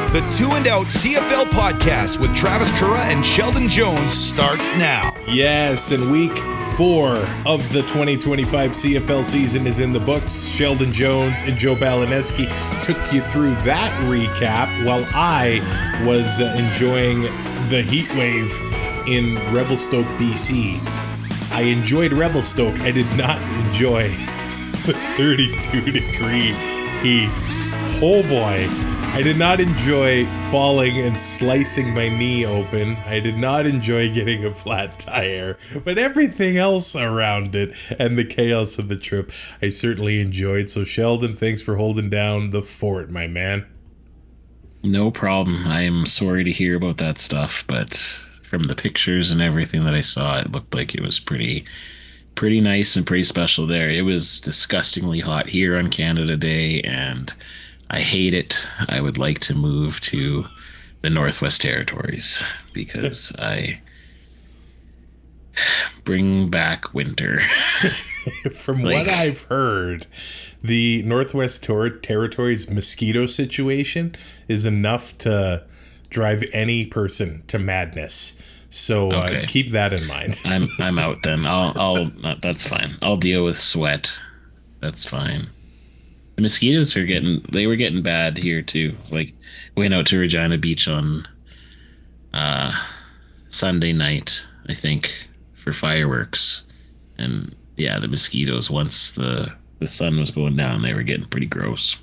The Two and Out CFL podcast with Travis Currah and Sheldon Jones starts now. Yes, and week 4 of the 2025 CFL season is in the books. Sheldon Jones and Joe Balaneski took you through that recap while I was enjoying the heat wave in Revelstoke, BC. I enjoyed Revelstoke. I did not enjoy the 32-degree heat. Oh boy. I did not enjoy falling and slicing my knee open. I did not enjoy getting a flat tire, but everything else around it and the chaos of the trip, I certainly enjoyed. So Sheldon, thanks for holding down the fort, my man. No problem. I'm sorry to hear about that stuff, but from the pictures and everything that I saw, it looked like it was pretty nice and pretty special there. It was disgustingly hot here on Canada Day, and I hate it. I would like to move to the Northwest Territories because I bring back winter. From what I've heard, the Northwest Territories mosquito situation is enough to drive any person to madness. So keep that in mind. I'm out then. I'll that's fine. I'll deal with sweat. That's fine. The mosquitoes were getting bad here too. Like, we went out to Regina Beach on Sunday night, I think, for fireworks. And yeah, the mosquitoes, once the sun was going down, they were getting pretty gross.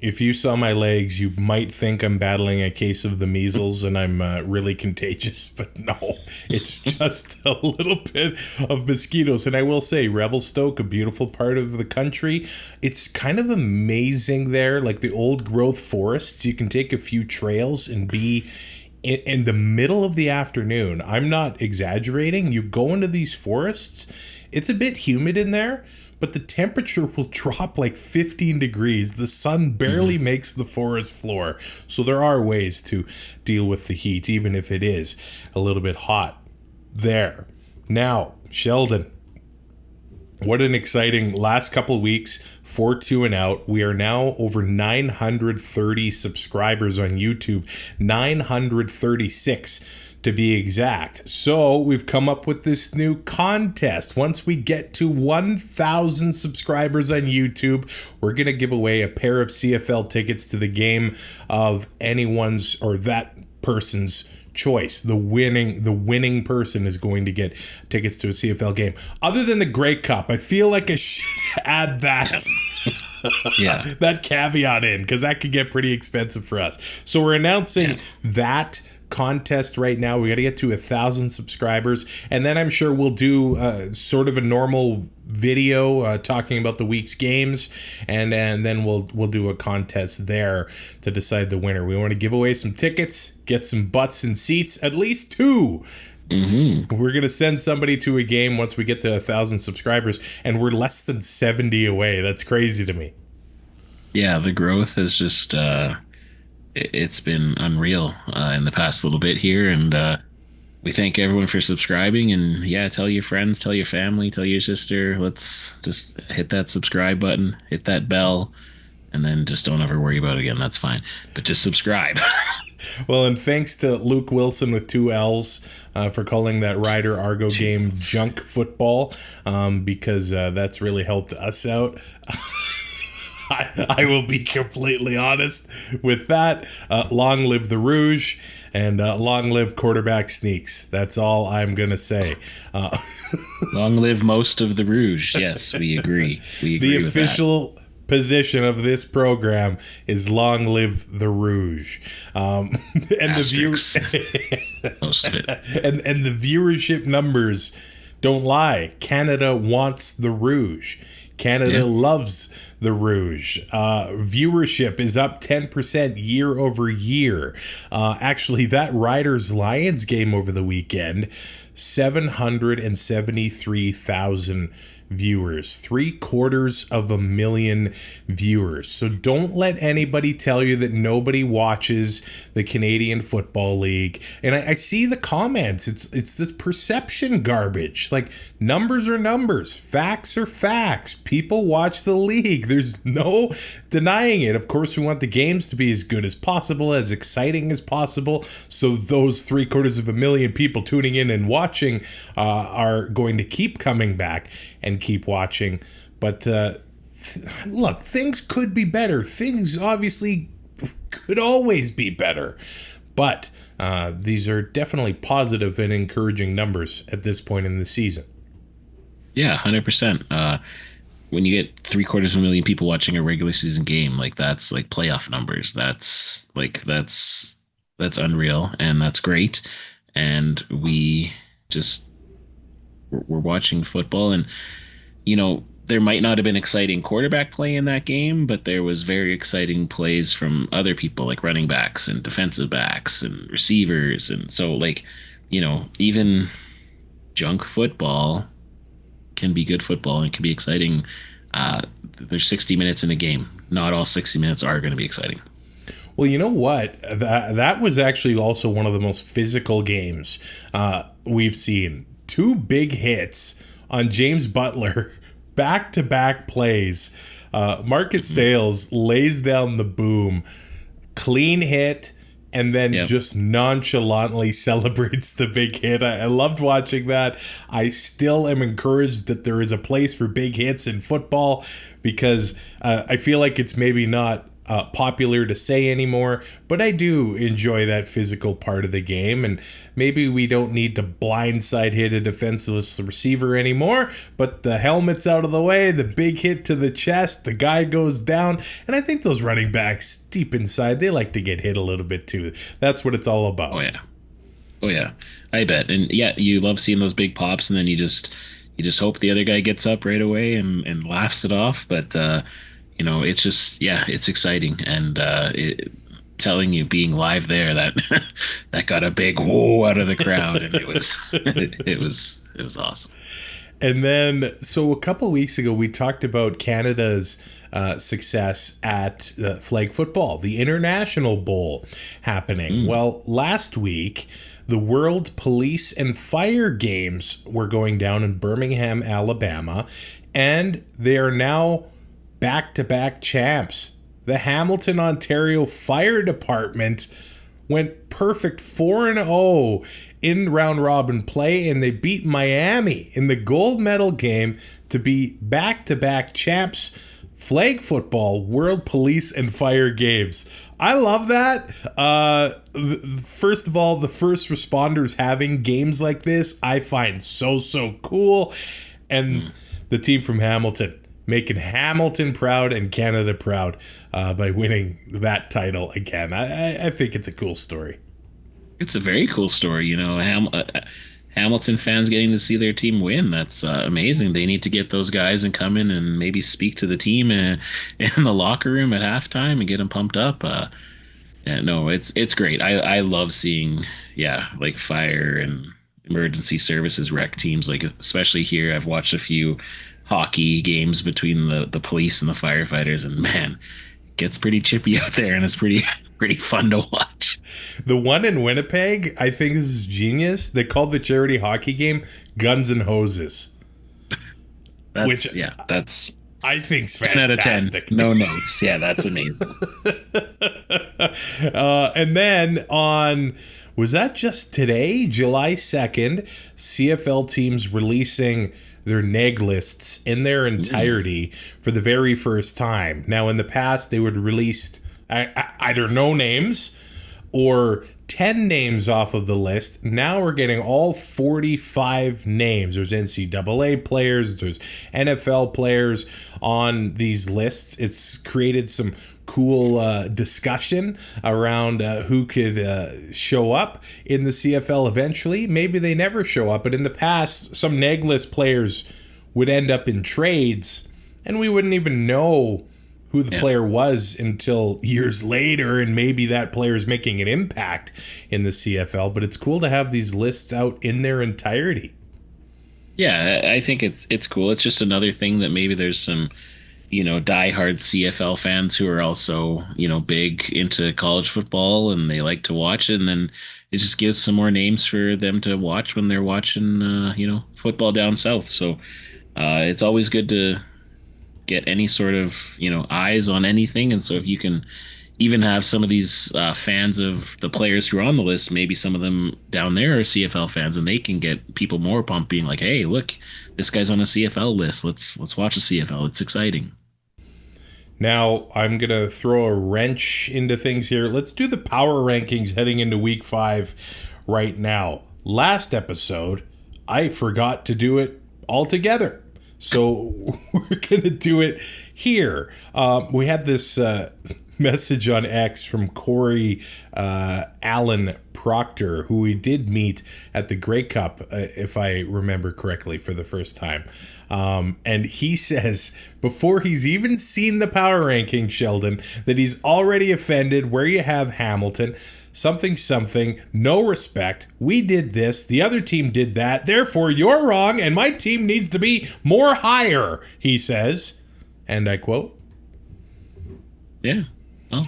If you saw my legs, you might think I'm battling a case of the measles and I'm really contagious, but no, it's just a little bit of mosquitoes. And I will say, Revelstoke, a beautiful part of the country, it's kind of amazing there. Like the old growth forests, you can take a few trails and be in the middle of the afternoon. I'm not exaggerating. You go into these forests, it's a bit humid in there, but the temperature will drop like 15 degrees. The sun barely makes the forest floor. So there are ways to deal with the heat, even if it is a little bit hot there. Now, Sheldon, what an exciting last couple of weeks for Two and Out. We are now over 930 subscribers on YouTube, 936 to be exact. So we've come up with this new contest. Once we get to 1,000 subscribers on YouTube, we're going to give away a pair of CFL tickets to the game of anyone's or that person's choice. The winning person is going to get tickets to a CFL game. Other than the Grey Cup, I feel like I should add that. Yeah. That caveat in, because that could get pretty expensive for us. So we're announcing that contest right now. We got to get to 1,000 subscribers, and then I'm sure we'll do sort of a normal video talking about the week's games, and then we'll do a contest there to decide the winner. We want to give away some tickets, get some butts and seats, at least 2. We're going to send somebody to a game once we get to 1,000 subscribers, and we're less than 70 away. That's crazy to me. Yeah, the growth is just it's been unreal in the past little bit here, and we thank everyone for subscribing. And yeah, tell your friends, tell your family, tell your sister. Let's just hit that subscribe button, hit that bell, and then just don't ever worry about it again. That's fine, but just subscribe. Well, and thanks to Luke Wilson with 2 L's for calling that Ryder Argo game junk football, because that's really helped us out. I will be completely honest with that. Long live the Rouge, and long live quarterback sneaks. That's all I'm going to say. Long live most of the Rouge. Yes, we agree. The official position of this program is long live the Rouge. And most of it. And the viewership numbers don't lie. Canada wants the Rouge. Canada loves the Rouge. Viewership is up 10% year over year. Actually, that Riders-Lions game over the weekend, 773,000 viewers, 750,000 viewers. So don't let anybody tell you that nobody watches the Canadian Football League. And I see the comments. It's this perception garbage. Like, numbers are numbers, facts are facts. People watch the league. There's no denying it. Of course, we want the games to be as good as possible, as exciting as possible. So those 750,000 people tuning in and watching are going to keep coming back and keep watching. But look, things could be better. Things obviously could always be better. But these are definitely positive and encouraging numbers at this point in the season. Yeah, 100%. When you get 750,000 people watching a regular season game, like that's like playoff numbers. That's unreal, and that's great. And we're watching football, and there might not have been exciting quarterback play in that game, but there was very exciting plays from other people, like running backs and defensive backs and receivers, and so even junk football can be good football and can be exciting. There's 60 minutes in a game. Not all 60 minutes are going to be exciting. Well, you know what? That was actually also one of the most physical games we've seen. 2 big hits on James Butler, back-to-back plays. Marcus Sayles lays down the boom, clean hit, and then just nonchalantly celebrates the big hit. I loved watching that. I still am encouraged that there is a place for big hits in football, because I feel like it's maybe not popular to say anymore, but I do enjoy that physical part of the game, and maybe we don't need to blindside hit a defenseless receiver anymore, but the helmet's out of the way, the big hit to the chest, the guy goes down, and I think those running backs deep inside, they like to get hit a little bit too. That's what it's all about. Oh yeah, I bet. And yeah, you love seeing those big pops, and then you just hope the other guy gets up right away and laughs it off, but it's just, it's exciting. And telling you, being live there, that got a big whoa out of the crowd, and it was awesome. And then, so a couple of weeks ago, we talked about Canada's success at flag football, the International Bowl happening. Well, last week, the World Police and Fire Games were going down in Birmingham, Alabama, and they are now back-to-back champs. The Hamilton, Ontario Fire Department went perfect 4-0 in round-robin play, and they beat Miami in the gold medal game to be back-to-back champs. Flag football, World Police and Fire Games. I love that. First of all, the first responders having games like this, I find so cool. And the team from Hamilton, making Hamilton proud and Canada proud by winning that title again. I think it's a cool story. It's a very cool story. Hamilton fans getting to see their team win. That's amazing. They need to get those guys and come in and maybe speak to the team in the locker room at halftime and get them pumped up. It's great. I love seeing, like fire and emergency services rec teams, like especially here. I've watched a few hockey games between the police and the firefighters, and man, it gets pretty chippy out there, and it's pretty fun to watch. The one in Winnipeg, I think this is genius. They called the charity hockey game Guns and Hoses. That's I think's fantastic. 10 out of 10. No notes. Yeah, that's amazing. And then was that just today, July 2nd, CFL teams releasing their neg lists in their entirety for the very first time. Now, in the past, they would release either no names or 10 names off of the list. Now we're getting all 45 names. There's NCAA players, there's NFL players on these lists. It's created some cool discussion around who could show up in the CFL eventually. Maybe they never show up, but in the past, some neg list players would end up in trades, and we wouldn't even know who the player was until years later, and maybe that player is making an impact in the CFL. But it's cool to have these lists out in their entirety. Yeah, I think it's cool. It's just another thing that maybe there's some, diehard CFL fans who are also, big into college football and they like to watch it, and then it just gives some more names for them to watch when they're watching, football down south. So it's always good to get any sort of, eyes on anything. And so if you can even have some of these fans of the players who are on the list, maybe some of them down there are CFL fans, and they can get people more pumped, being like, hey, look, this guy's on a CFL list. Let's watch the CFL. It's exciting. Now, I'm going to throw a wrench into things here. Let's do the power rankings heading into week 5 right now. Last episode, I forgot to do it altogether. So we're going to do it here. We had this message on X from Corey Allen Proctor, who we did meet at the Grey Cup, if I remember correctly, for the first time. And he says, before he's even seen the power ranking, Sheldon, that he's already offended where you have Hamilton, something, no respect. We did this, the other team did that, therefore you're wrong, and my team needs to be more higher, he says. And I quote. Yeah. Well,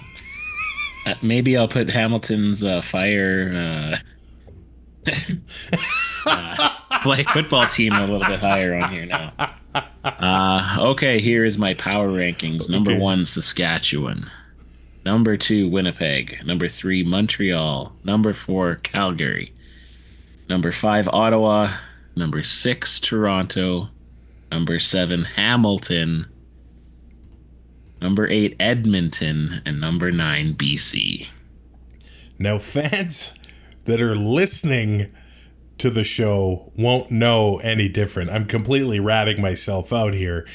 maybe I'll put Hamilton's fire play football team a little bit higher on here now. Okay, here is my power rankings. Number 1, Saskatchewan. Number 2, Winnipeg. Number 3, Montreal. Number 4, Calgary. Number 5, Ottawa. Number 6, Toronto. Number 7, Hamilton. Number 8, Edmonton. And number 9, BC. Now, fans that are listening to the show won't know any different. I'm completely ratting myself out here.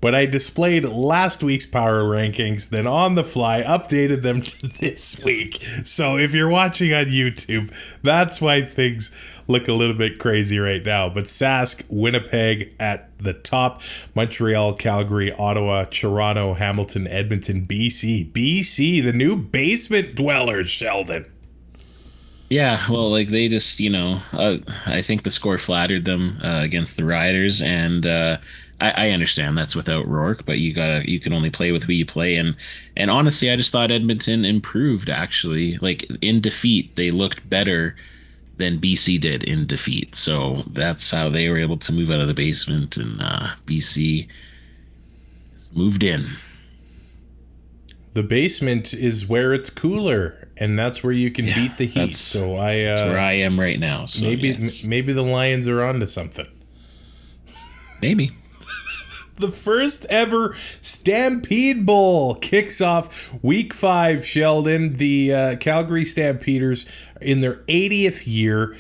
But I displayed last week's power rankings, then on the fly updated them to this week. So if you're watching on YouTube, that's why things look a little bit crazy right now. But Sask, Winnipeg at the top, Montreal, Calgary, Ottawa, Toronto, Hamilton, Edmonton, BC. BC, the new basement dwellers, Sheldon. Yeah, well, like they just, I think the score flattered them against the Riders, and I understand that's without Rourke, but you can only play with who you play, and honestly, I just thought Edmonton improved actually. Like in defeat, they looked better than BC did in defeat, so that's how they were able to move out of the basement, and BC moved in. The basement is where it's cooler, and that's where you can beat the heat. So that's where I am right now. So maybe the Lions are onto something. Maybe. The first ever Stampede Bowl kicks off week 5, Sheldon. The Calgary Stampeders, in their 80th year,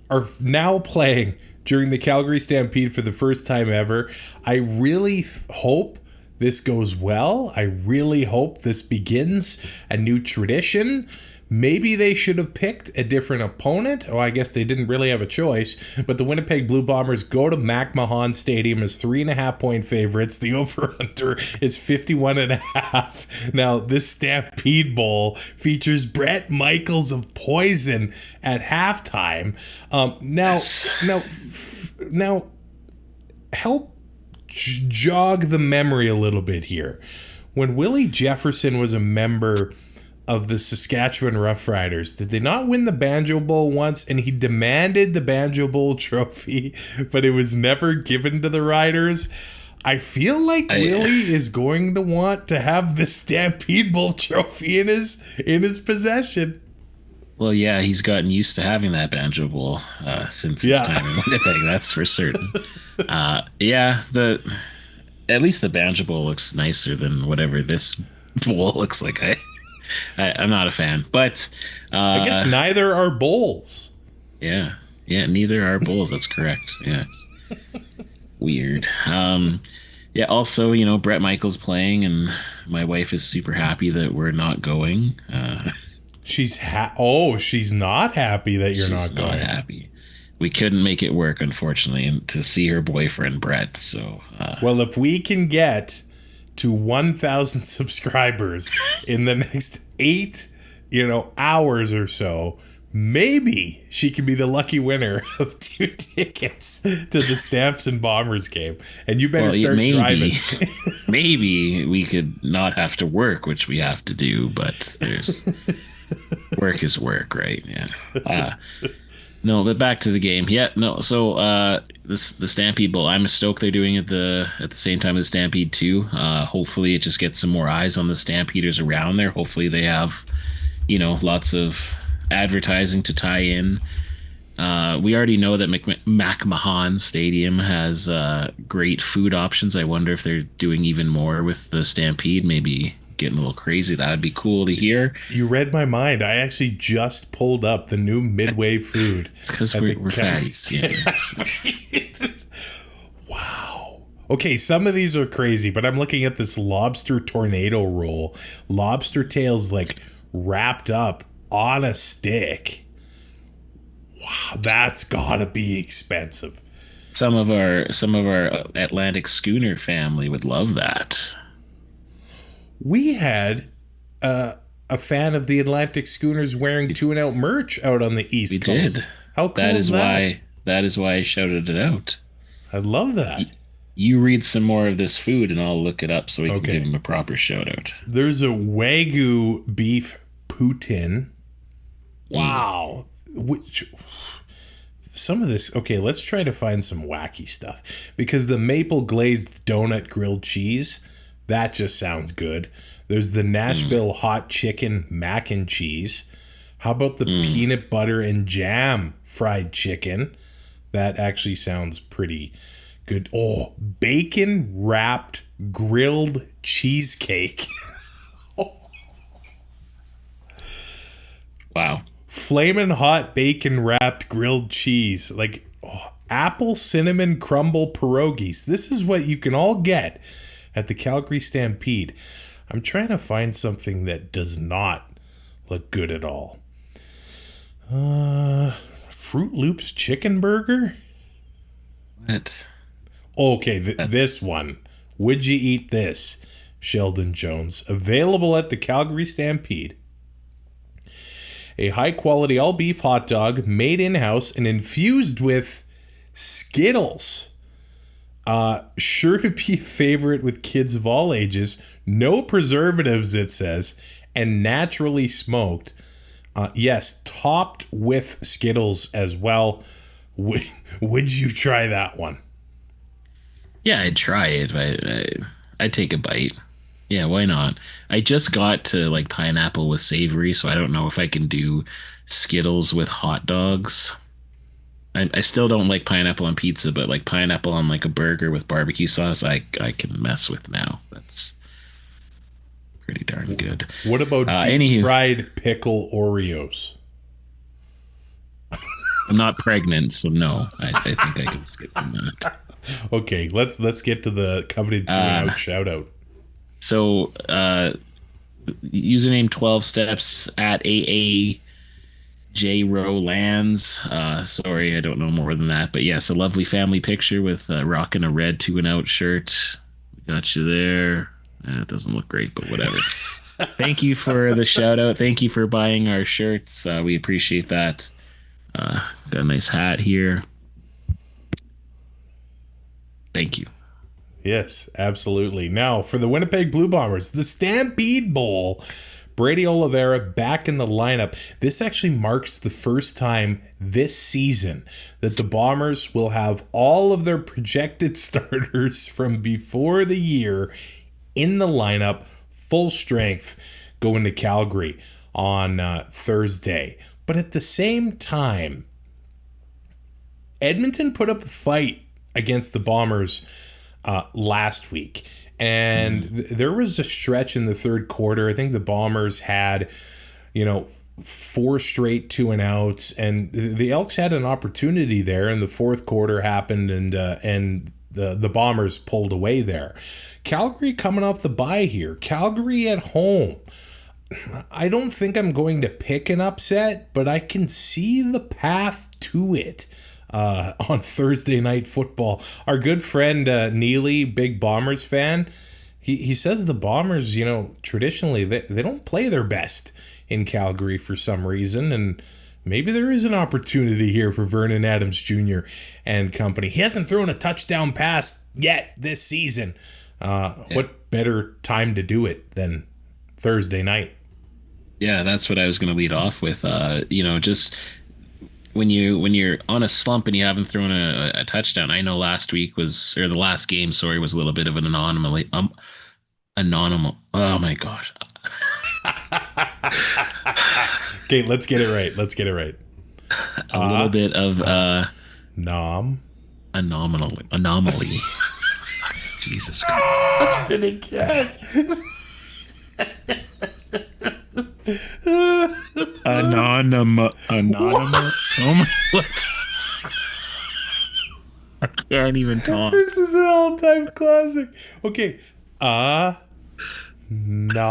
are now playing during the Calgary Stampede for the first time ever. I really hope this goes well. I really hope this begins a new tradition. Maybe they should have picked a different opponent. Oh, I guess they didn't really have a choice. But the Winnipeg Blue Bombers go to McMahon Stadium as 3.5-point favorites. The over-under is 51.5. Now, this Stampede Bowl features Bret Michaels of Poison at halftime. Now, help jog the memory a little bit here. When Willie Jefferson was a member of the Saskatchewan Roughriders, did they not win the Banjo Bowl once, and he demanded the Banjo Bowl trophy, but it was never given to the Riders? I feel like Willie is going to want to have the Stampede Bowl trophy in his possession. Well, yeah, he's gotten used to having that Banjo Bowl since his time in Winnipeg, that's for certain. At least the Banjo Bowl looks nicer than whatever this bowl looks like. I'm not a fan, but I guess neither are bowls. Yeah, neither are bowls. That's correct. Yeah, weird. Also, Bret Michaels playing, and my wife is super happy that we're not going. She's not happy that you're not going. Not happy. We couldn't make it work, unfortunately, and to see her boyfriend Bret. So, well, if we can get to 1,000 subscribers in the next 8, hours or so, maybe she can be the lucky winner of 2 tickets to the Stamps and Bombers game. And you better start driving. Maybe we could not have to work, which we have to do, but there's work is work, right? Yeah. No, but back to the game. Yeah, no. So the Stampede Bowl. I'm stoked they're doing it at the same time as Stampede too. Hopefully it just gets some more eyes on the Stampeders around there. Hopefully they have, lots of advertising to tie in. We already know that McMahon Stadium has great food options. I wonder if they're doing even more with the Stampede, maybe getting a little crazy. That'd be cool to hear. You read my mind. I actually just pulled up the new Midway food. Because we're fatties. Wow. Okay, some of these are crazy, but I'm looking at this lobster tornado roll. Lobster tails like wrapped up on a stick. Wow, that's gotta be expensive. Some of our Atlantic schooner family would love that. We had a fan of the Atlantic schooners wearing Two and Out merch out on the East Coast. Did. How cool is that? That is why I shouted it out. I love that. You read some more of this food and I'll look it up so we can give him a proper shout out. There's a Wagyu beef poutine. Wow. Which some of this, okay, let's try to find some wacky stuff, because the maple glazed donut grilled cheese, that just sounds good. There's the Nashville hot chicken mac and cheese. How about the peanut butter and jam fried chicken? That actually sounds pretty good. Oh, bacon wrapped grilled cheesecake. Wow. Flamin' hot bacon wrapped grilled cheese. Like apple cinnamon crumble pierogies. This is what you can all get at the Calgary Stampede. I'm trying to find something that does not look good at all. Fruit Loops chicken burger? What? Okay, this one. Would you eat this? Sheldon Jones. Available at the Calgary Stampede. A high-quality all-beef hot dog made in-house and infused with Skittles. Sure to be a favorite with kids of all ages. No preservatives, it says, and naturally smoked. Yes, topped with Skittles as well. Would you try that one? Yeah, I'd try it. I'd take a bite. Yeah, why not? I just got to like pineapple with savory, so I don't know if I can do Skittles with hot dogs. I still don't like pineapple on pizza, but like pineapple on like a burger with barbecue sauce, I can mess with now. That's pretty darn good. What about deep fried pickle Oreos? I'm not pregnant, so no. I think I can skip from that. Okay, let's get to the coveted Two and Out shout out. So, username 12 steps at AAJRowlands. Sorry, I don't know more than that. But yes, a lovely family picture with rocking a red 2 and Out shirt. We got you there. It doesn't look great, but whatever. Thank you for the shout out. Thank you for buying our shirts. We appreciate that. Got a nice hat here. Thank you. Yes, absolutely. Now, for the Winnipeg Blue Bombers, the Stampede Bowl. Brady Oliveira back in the lineup. This actually marks the first time this season that the Bombers will have all of their projected starters from before the year in the lineup, full strength, going to Calgary on Thursday. But at the same time, Edmonton put up a fight against the Bombers last week, and there was a stretch in the third quarter. I think the Bombers had 4 straight 2 and Outs, and the Elks had an opportunity there, and the fourth quarter happened, and the Bombers pulled away there. Calgary coming off the bye here. Calgary at home. I don't think I'm going to pick an upset, but I can see the path to it. On Thursday Night Football. Our good friend Neely, big Bombers fan, he says the Bombers, traditionally they don't play their best in Calgary for some reason, and maybe there is an opportunity here for Vernon Adams Jr. and company. He hasn't thrown a touchdown pass yet this season. What better time to do it than Thursday night? Yeah, that's what I was going to lead off with. Just when you're on a slump and you haven't thrown a touchdown. I know last week was, or the last game, sorry, was a little bit of an anomaly. Anonymous. Oh my gosh. Okay, let's get it right. A little bit of anomaly. Jesus Christ. Watched it again. Anonymous. Oh my God. I can't even talk. This is an all-time classic. Okay. Anomaly.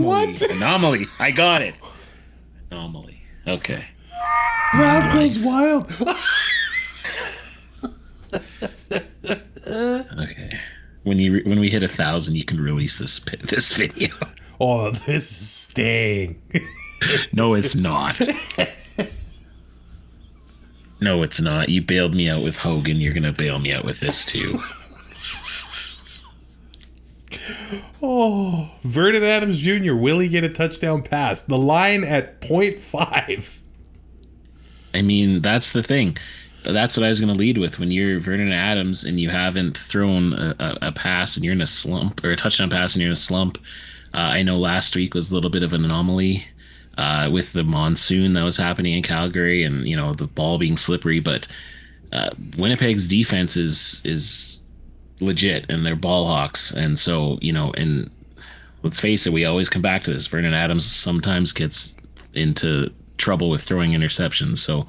What? Anomaly. I got it. Anomaly. Okay. Brown goes wild. Okay. When we hit 1,000, you can release this video. Oh, this is staying. No, it's not. No, it's not. You bailed me out with Hogan. You're gonna bail me out with this too. Oh, Vernon Adams Jr. Will he get a touchdown pass? The line at 0.5. I mean, that's the thing. That's what I was going to lead with. When you're Vernon Adams and you haven't thrown a pass and you're in a slump, or a touchdown pass and you're in a slump. I know last week was a little bit of an anomaly with the monsoon that was happening in Calgary and, the ball being slippery. But Winnipeg's defense is legit and they're ball hawks. And so, and let's face it, we always come back to this. Vernon Adams sometimes gets into trouble with throwing interceptions. So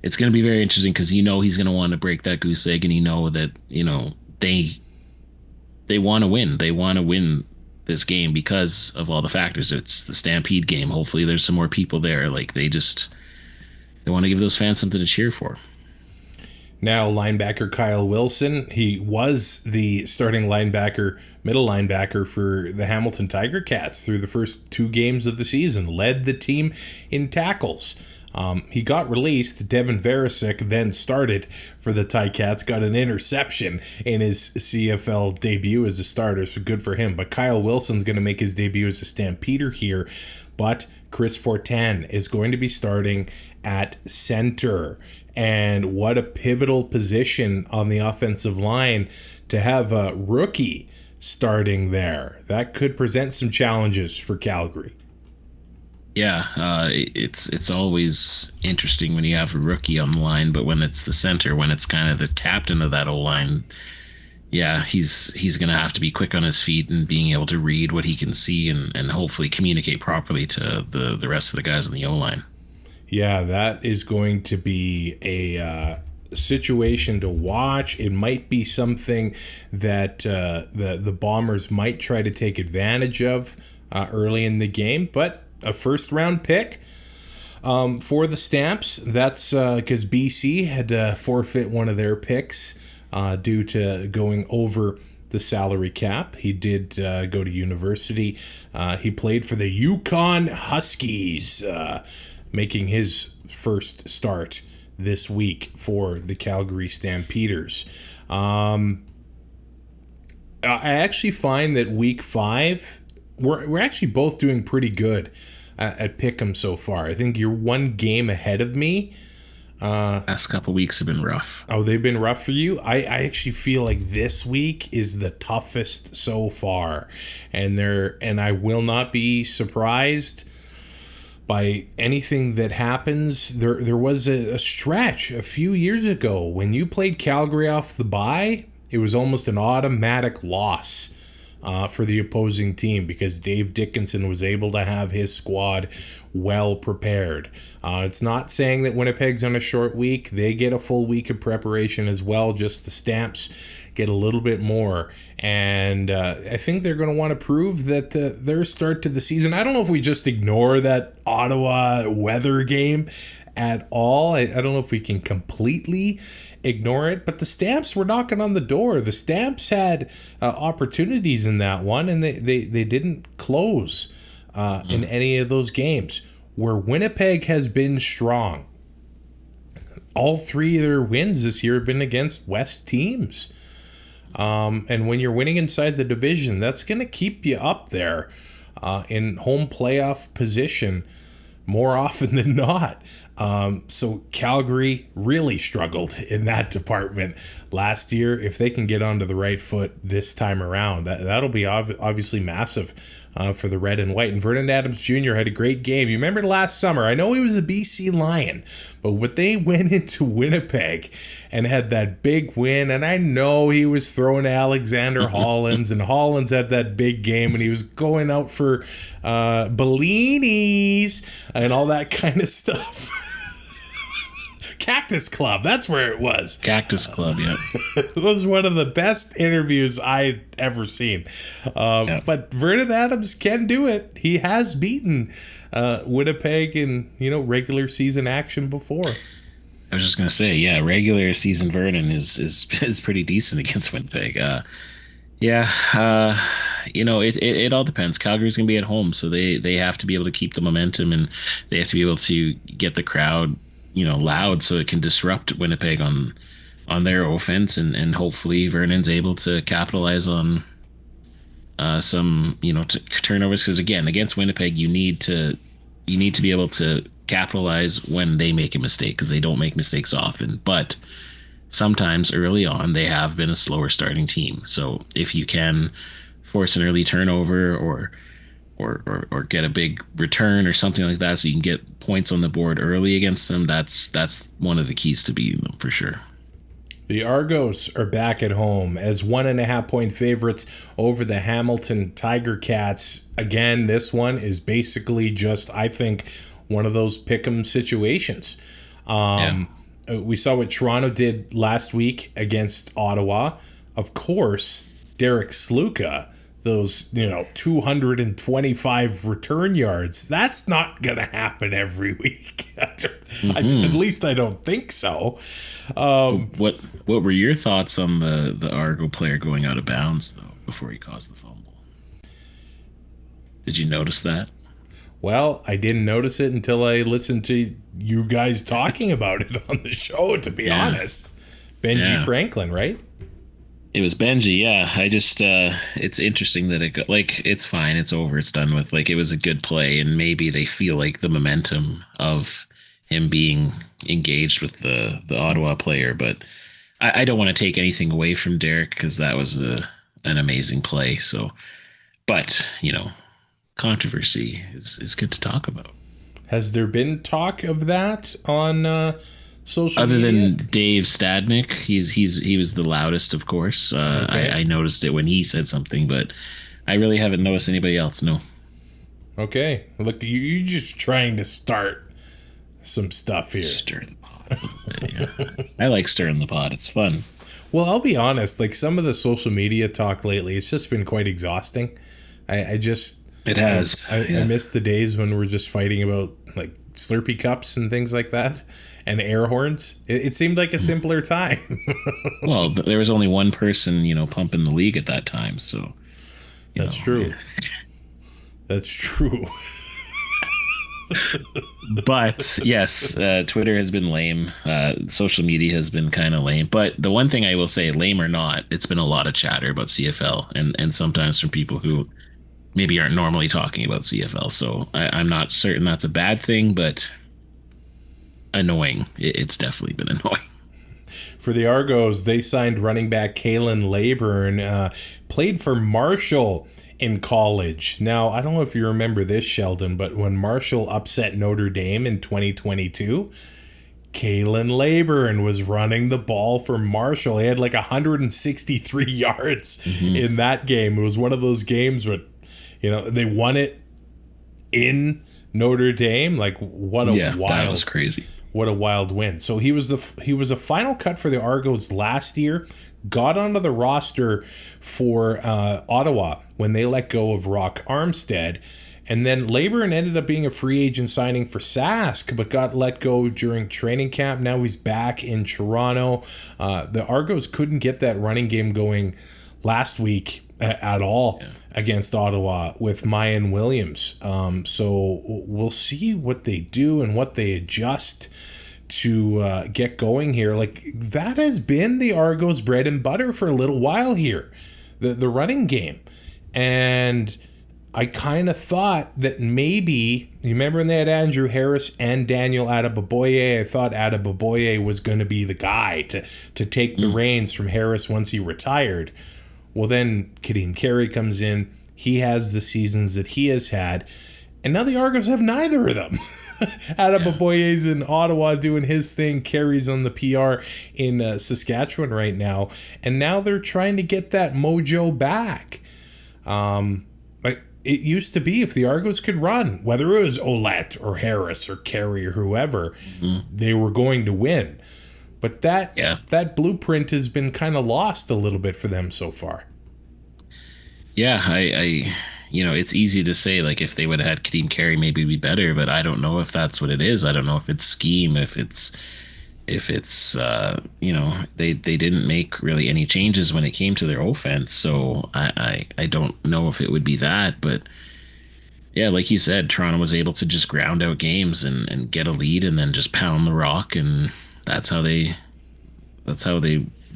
it's going to be very interesting because he's going to want to break that goose egg, and that they want to win. They want to win this game because of all the factors. It's the Stampede game. Hopefully, there's some more people there. Like they want to give those fans something to cheer for. Now, linebacker Kyle Wilson, he was the starting middle linebacker for the Hamilton Tiger Cats through the first 2 games of the season, led the team in tackles. He got released. Devin Varasek then started for the Ticats, got an interception in his CFL debut as a starter, so good for him. But Kyle Wilson's going to make his debut as a Stampeder here, but Chris Fortin is going to be starting at center. And what a pivotal position on the offensive line to have a rookie starting there. That could present some challenges for Calgary. Yeah, it's always interesting when you have a rookie on the line, but when it's the center, when it's kind of the captain of that O-line, yeah, he's going to have to be quick on his feet and being able to read what he can see and hopefully communicate properly to the rest of the guys on the O-line. Yeah, that is going to be a situation to watch. It might be something that the Bombers might try to take advantage of early in the game, but a first-round pick for the Stamps. That's because BC had to forfeit one of their picks due to going over the salary cap. He did go to university. He played for the Yukon Huskies, making his first start this week for the Calgary Stampeders. I actually find that week 5, we're actually both doing pretty good at Pick'em so far. I think you're 1 game ahead of me. Last couple weeks have been rough. Oh, they've been rough for you? I actually feel like this week is the toughest so far. And I will not be surprised by anything that happens. There was a stretch a few years ago when you played Calgary off the bye. It was almost an automatic loss for the opposing team because Dave Dickinson was able to have his squad well prepared. It's not saying that Winnipeg's on a short week. They get a full week of preparation as well. Just the Stamps get a little bit more. And I think they're going to want to prove that their start to the season. I don't know if we just ignore that Ottawa weather game at all. I don't know if we can completely ignore it, but the Stamps were knocking on the door. The Stamps had opportunities in that one, and they didn't close in any of those games. Where Winnipeg has been strong, all 3 of their wins this year have been against West teams. And when you're winning inside the division, that's going to keep you up there in home playoff position more often than not. So Calgary really struggled in that department last year. If they can get onto the right foot this time around, that'll be obviously massive for the red and white. And Vernon Adams Jr. had a great game. You remember last summer, I know he was a BC Lion, but when they went into Winnipeg and had that big win, and I know he was throwing Alexander Hollins, and Hollins had that big game, and he was going out for Bellinis and all that kind of stuff. Cactus Club, that's where it was. Cactus Club, yeah. It was one of the best interviews I'd ever seen. But Vernon Adams can do it. He has beaten Winnipeg in, regular season action before. I was just going to say, regular season Vernon is pretty decent against Winnipeg. It all depends. Calgary's going to be at home, so they have to be able to keep the momentum, and they have to be able to get the crowd loud so it can disrupt Winnipeg on their offense, and hopefully Vernon's able to capitalize on some turnovers, because again, against Winnipeg you need to be able to capitalize when they make a mistake, because they don't make mistakes often, but sometimes early on they have been a slower starting team. So if you can force an early turnover or get a big return or something like that, so you can get points on the board early against them, that's one of the keys to beating them for sure. The Argos are back at home as 1.5 point favorites over the Hamilton Tiger Cats. Again, this one is basically just, I think, one of those pick'em situations. We saw what Toronto did last week against Ottawa. Of course, Derek Sluka, those 225 return yards, that's not gonna happen every week. At least I don't think so. What were your thoughts on the Argo player going out of bounds though before he caused the fumble? Did you notice that? Well, I didn't notice it until I listened to you guys talking about it on the show, to be honest. Benji Franklin, right? It was Benji, yeah. I just, it's interesting that it's fine, it's over, it's done with. It was a good play, and maybe they feel like the momentum of him being engaged with the Ottawa player, but I don't want to take anything away from Derek, because that was an amazing play. So, but, controversy is good to talk about. Has there been talk of that on social other media? than Dave Stadnick? He was the loudest, of course. Okay. I noticed it when he said something, but I really haven't noticed anybody else. No. Okay, look, you're just trying to start some stuff here. Stir the pot. Yeah. I like stirring the pot. It's fun. Well, I'll be honest. Some of the social media talk lately, it's just been quite exhausting. It has. I miss the days when we're just fighting about Slurpee cups and things like that, and air horns. It seemed like a simpler time. Well, there was only one person, pumping the league at that time, so. That's true. That's true. But yes, Twitter has been lame. Social media has been kind of lame. But the one thing I will say, lame or not, it's been a lot of chatter about CFL, and sometimes from people who maybe aren't normally talking about CFL. So I'm not certain that's a bad thing, but annoying. It's definitely been annoying. For the Argos, they signed running back Kalen Layburn, played for Marshall in college. Now, I don't know if you remember this, Sheldon, but when Marshall upset Notre Dame in 2022, Kalen Layburn was running the ball for Marshall. He had 163 yards in that game. It was one of those games where they won it in Notre Dame. What a wild, that was crazy. What a wild win. So he was a final cut for the Argos last year, got onto the roster for Ottawa when they let go of Rock Armstead. And then Layburn ended up being a free agent signing for Sask, but got let go during training camp. Now he's back in Toronto. The Argos couldn't get that running game going last week at all against Ottawa with Mayan Williams. So we'll see what they do and what they adjust to get going here. That has been the Argos' bread and butter for a little while here, the running game. And I kind of thought that maybe, you remember when they had Andrew Harris and Daniel Adeboboye? I thought Adeboboye was going to be the guy to take the reins from Harris once he retired. Well, then Kadeem Carey comes in. He has the seasons that he has had. And now the Argos have neither of them. Adeboboye's in Ottawa doing his thing. Carey's on the PR in Saskatchewan right now. And now they're trying to get that mojo back. It used to be if the Argos could run, whether it was Ouellette or Harris or Carey or whoever, they were going to win. But that blueprint has been kind of lost a little bit for them so far. Yeah, I it's easy to say, like, if they would have had Kadeem Carey, maybe it'd be better, but I don't know if that's what it is. I don't know if it's scheme, if it's they didn't make really any changes when it came to their offense. So I don't know if it would be that, but yeah, like you said, Toronto was able to just ground out games and get a lead and then just pound the rock, and that's how they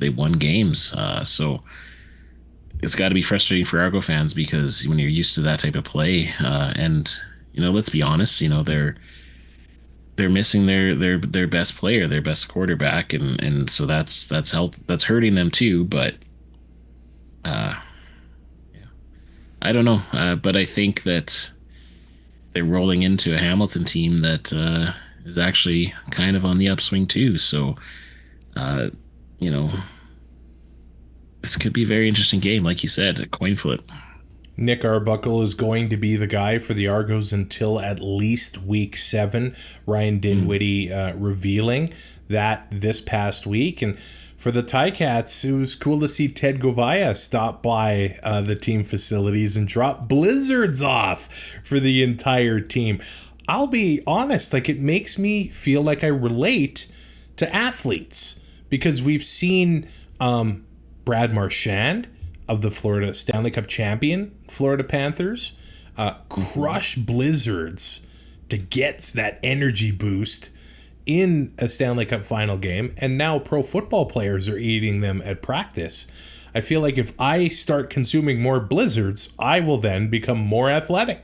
won games. So it's got to be frustrating for Argo fans, because when you're used to that type of play, and let's be honest, they're missing their best player, their best quarterback, and so that's hurting them too. But I don't know, but I think that they're rolling into a Hamilton team that is actually kind of on the upswing too. So this could be a very interesting game, like you said, a coin flip. Nick Arbuckle is going to be the guy for the Argos until at least week 7. Ryan Dinwiddie revealing that this past week. And for the Ticats, it was cool to see Ted Govaya stop by the team facilities and drop blizzards off for the entire team. I'll be honest, like, it makes me feel like I relate to athletes, because we've seen Brad Marchand of the Florida Stanley Cup champion Florida Panthers crush blizzards to get that energy boost in a Stanley Cup final game, and now pro football players are eating them at practice. I feel like if I start consuming more blizzards, I will then become more athletic.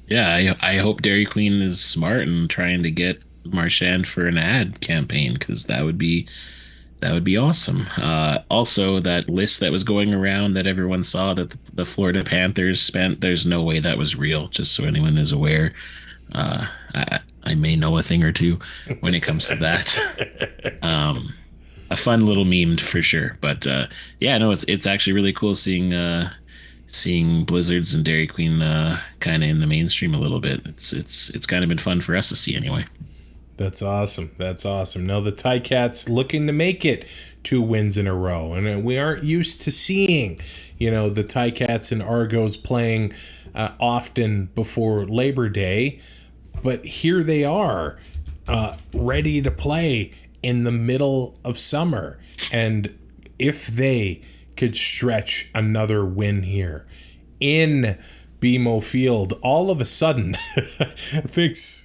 Yeah, I hope Dairy Queen is smart and trying to get Marchand for an ad campaign, because that would be awesome. Also, that list that was going around that everyone saw that the Florida Panthers spent, there's no way that was real, just so anyone is aware. I may know a thing or two when it comes to that. A fun little meme for sure. But it's actually really cool seeing Blizzards and Dairy Queen kind of in the mainstream a little bit. It's kind of been fun for us to see anyway. That's awesome. Now the Ticats looking to make it 2 wins in a row. And we aren't used to seeing, the Ticats and Argos playing often before Labor Day. But here they are, ready to play in the middle of summer. And if they could stretch another win here in BMO Field, all of a sudden, things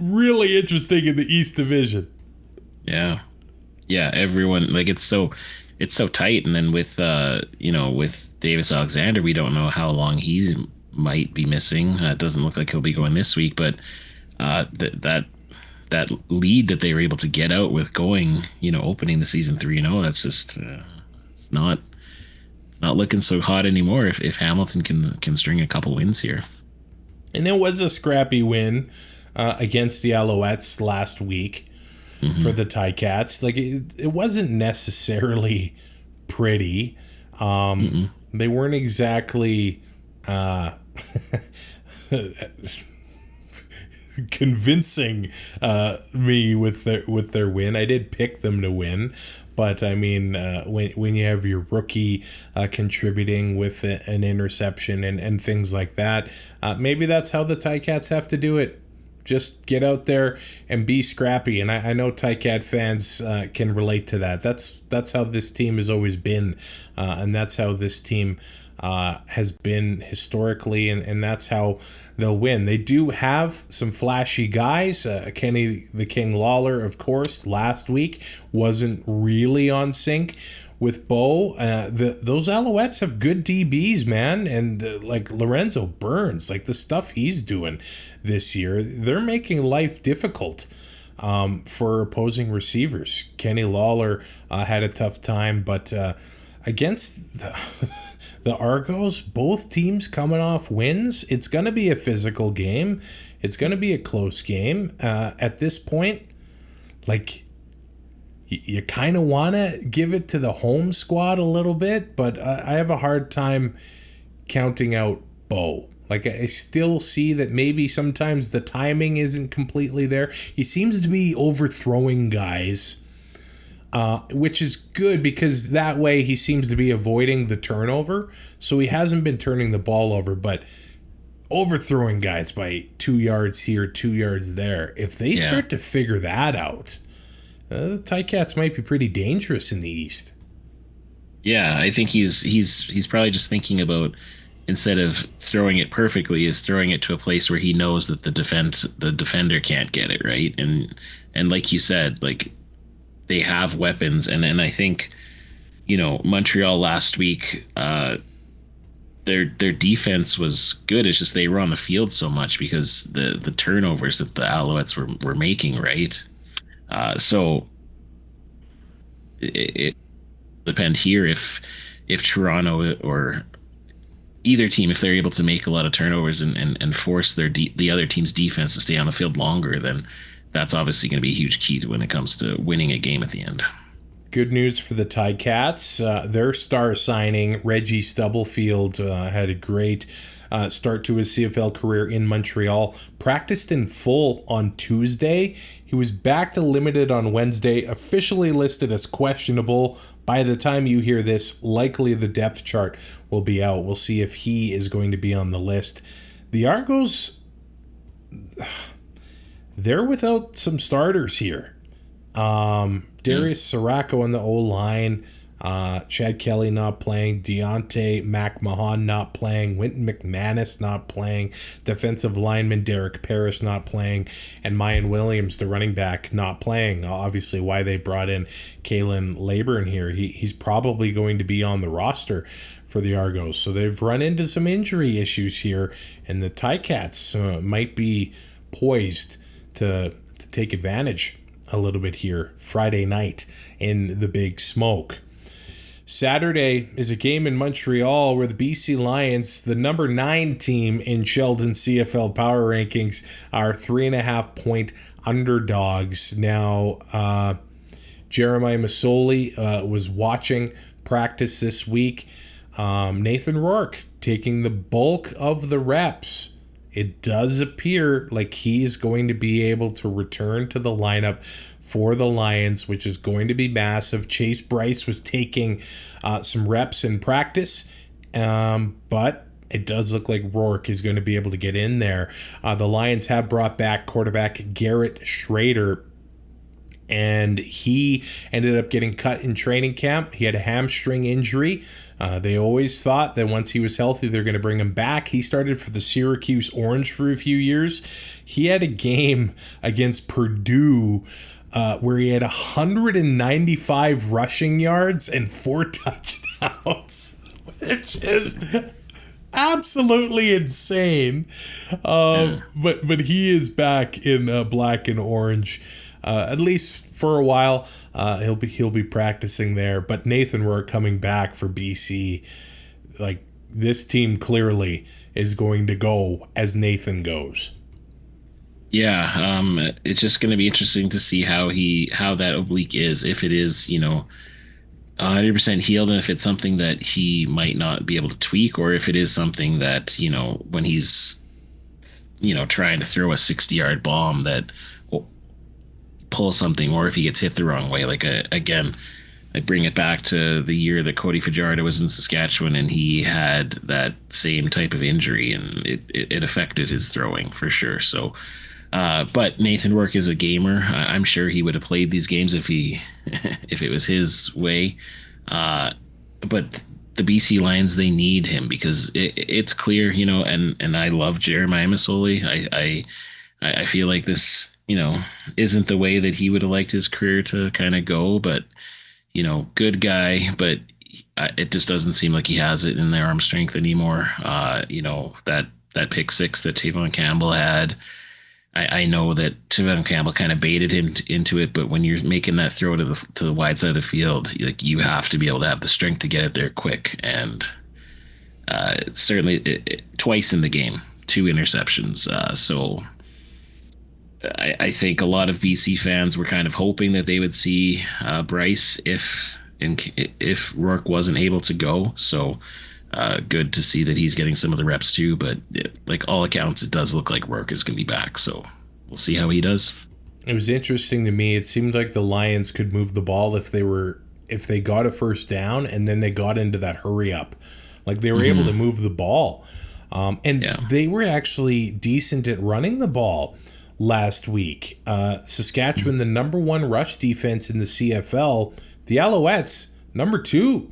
really interesting in the East Division. Yeah, everyone, like, it's so tight, and then with Davis Alexander, we don't know how long he might be missing. It doesn't look like he'll be going this week, but that lead that they were able to get out with going, opening the season 3-0, that's just it's not looking so hot anymore if Hamilton can string a couple wins here. And it was a scrappy win against the Alouettes last week for the Ticats. Like, it wasn't necessarily pretty. They weren't exactly convincing me with their win. I did pick them to win, but I mean, when you have your rookie contributing with an interception and things like that, maybe that's how the Ticats have to do it. Just get out there and be scrappy. And I know Ticat fans can relate to that. That's how this team has always been. And that's how this team has been historically. And that's how they'll win. They do have some flashy guys. Kenny the King Lawler, of course, last week wasn't really on sync with Bo. Those Alouettes have good DBs, man, and like Lorenzo Burns, like the stuff he's doing this year, they're making life difficult for opposing receivers. Kenny Lawler had a tough time, but against the Argos, both teams coming off wins. It's going to be a physical game. It's going to be a close game. At this point, like, you kind of want to give it to the home squad a little bit, but I have a hard time counting out Bo. Like, I still see that maybe sometimes the timing isn't completely there. He seems to be overthrowing guys, which is good because that way he seems to be avoiding the turnover. So he hasn't been turning the ball over, but overthrowing guys by 2 yards here, 2 yards there. If they start to figure that out, the Ticats might be pretty dangerous in the East. Yeah, I think he's probably just thinking about, instead of throwing it perfectly, is throwing it to a place where he knows that the defender can't get it, right? And like you said, like, they have weapons, and I think, Montreal last week, their defense was good. It's just they were on the field so much because the turnovers that the Alouettes were making, right? So it depend here if Toronto or either team, if they're able to make a lot of turnovers and force the other team's defense to stay on the field longer, then that's obviously going to be a huge key when it comes to winning a game at the end. Good news for the Ticats. Their star signing, Reggie Stubblefield, had a great start to his CFL career in Montreal. Practiced in full on Tuesday. He was back to limited on Wednesday, officially listed as questionable. By the time you hear this, likely the depth chart will be out. We'll see if he is going to be on the list. The Argos, they're without some starters here. Darius Siracco on the O-line, Chad Kelly not playing, Deontay McMahon not playing, Wynton McManus not playing, defensive lineman Derek Parrish not playing, and Mayan Williams, the running back, not playing. Obviously why they brought in Kalen Laburn here. He's probably going to be on the roster for the Argos. So they've run into some injury issues here, and the Ticats might be poised to take advantage a little bit here Friday night in the Big Smoke. Saturday is a game in Montreal where the BC Lions, the number 9 team in Sheldon's CFL Power Rankings, are 3.5-point underdogs. Now, Jeremiah Masoli was watching practice this week. Nathan Rourke taking the bulk of the reps. It does appear like he's going to be able to return to the lineup for the Lions, which is going to be massive. Chase Bryce was taking some reps in practice, but it does look like Rourke is going to be able to get in there. The Lions have brought back quarterback Garrett Schrader, and he ended up getting cut in training camp. He had a hamstring injury. They always thought that once he was healthy, they're going to bring him back. He started for the Syracuse Orange for a few years. He had a game against Purdue where he had 195 rushing yards and 4 touchdowns, which is absolutely insane. But he is back in black and orange. At least for a while, he'll be practicing there. But Nathan Rourke coming back for BC, like, this team clearly is going to go as Nathan goes. Yeah, it's just going to be interesting to see how that oblique is, if it is 100% healed, and if it's something that he might not be able to tweak, or if it is something that when he's trying to throw a 60-yard bomb that pull something, or if he gets hit the wrong way. Like, again, I bring it back to the year that Cody Fajardo was in Saskatchewan and he had that same type of injury, and it affected his throwing for sure. So but Nathan Rourke is a gamer. I'm sure he would have played these games if it was his way. But the BC Lions, they need him because it's clear, and I love Jeremiah Masoli. I feel like this, isn't the way that he would have liked his career to kind of go, but good guy, but it just doesn't seem like he has it in their arm strength anymore. That pick six that Tavon Campbell had, I know that Tavon Campbell kind of baited him into it, but when you're making that throw to the wide side of the field, like, you have to be able to have the strength to get it there quick. And certainly twice in the game, 2 interceptions. So I think a lot of BC fans were kind of hoping that they would see Bryce if Rourke wasn't able to go. So good to see that he's getting some of the reps too. But like all accounts, it does look like Rourke is going to be back. So we'll see how he does. It was interesting to me. It seemed like the Lions could move the ball if they got a first down and then they got into that hurry up. Like, they were able to move the ball. They were actually decent at running the ball last week. Saskatchewan, the number 1 rush defense in the CFL. The Alouettes, number 2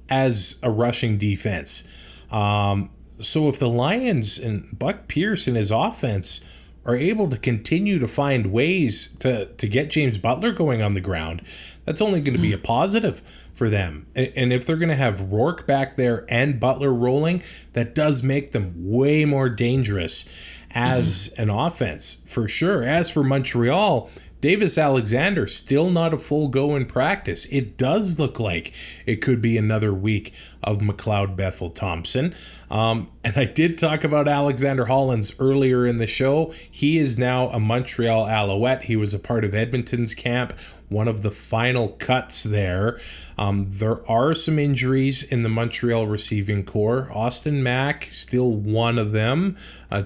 as a rushing defense. So if the Lions and Buck Pierce and his offense are able to continue to find ways to get James Butler going on the ground, that's only going to be a positive for them. And if they're going to have Rourke back there and Butler rolling, that does make them way more dangerous as an offense, for sure. As for Montreal, Davis Alexander still not a full go in practice. It does look like it could be another week of McLeod Bethel Thompson. And I did talk about Alexander Hollins earlier in the show. He is now a Montreal Alouette. He was a part of Edmonton's camp, one of the final cuts there. There are some injuries in the Montreal receiving corps. Austin Mack, still one of them.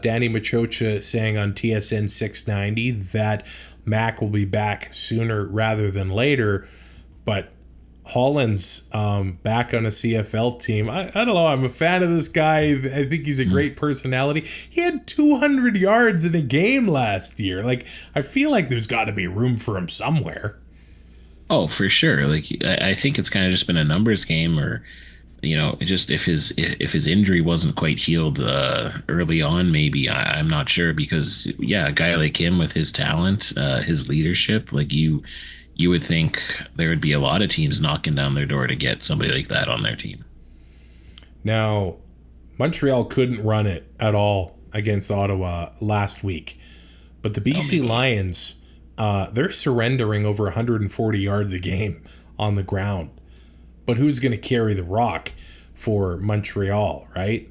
Danny Machocha saying on TSN 690 that Mack will be back sooner rather than later. But Hollins back on a CFL team. I don't know. I'm a fan of this guy. I think he's a great personality. He had 200 yards in a game last year. Like, I feel like there's got to be room for him somewhere. Oh, for sure. Like, I think it's kind of just been a numbers game, or just if his injury wasn't quite healed early on, maybe. I'm not sure, because a guy like him with his talent, his leadership, like you would think there would be a lot of teams knocking down their door to get somebody like that on their team. Now, Montreal couldn't run it at all against Ottawa last week, but the BC Lions, they're surrendering over 140 yards a game on the ground. But who's going to carry the rock for Montreal, right?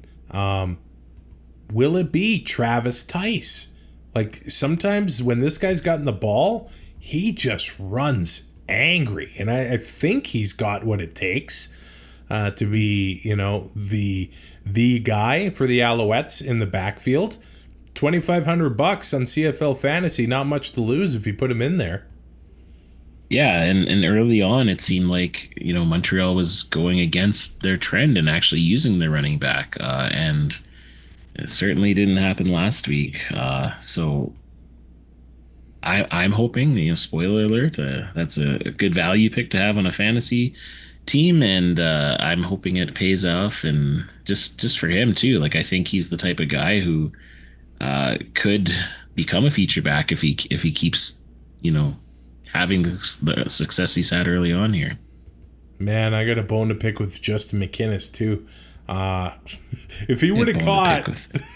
Will it be Travis Tice? Like, sometimes when this guy's gotten the ball, he just runs angry. And I think he's got what it takes to be, the guy for the Alouettes in the backfield. $2,500 on CFL Fantasy, not much to lose if you put him in there. Yeah, and early on, it seemed like, Montreal was going against their trend and actually using their running back. And it certainly didn't happen last week. So I'm hoping, spoiler alert, that's a good value pick to have on a fantasy team. And I'm hoping it pays off. And just for him, too. Like, I think he's the type of guy who could become a feature back if he keeps, having the success he's had early on here. Man, I got a bone to pick with Justin McInnes too. If he would have caught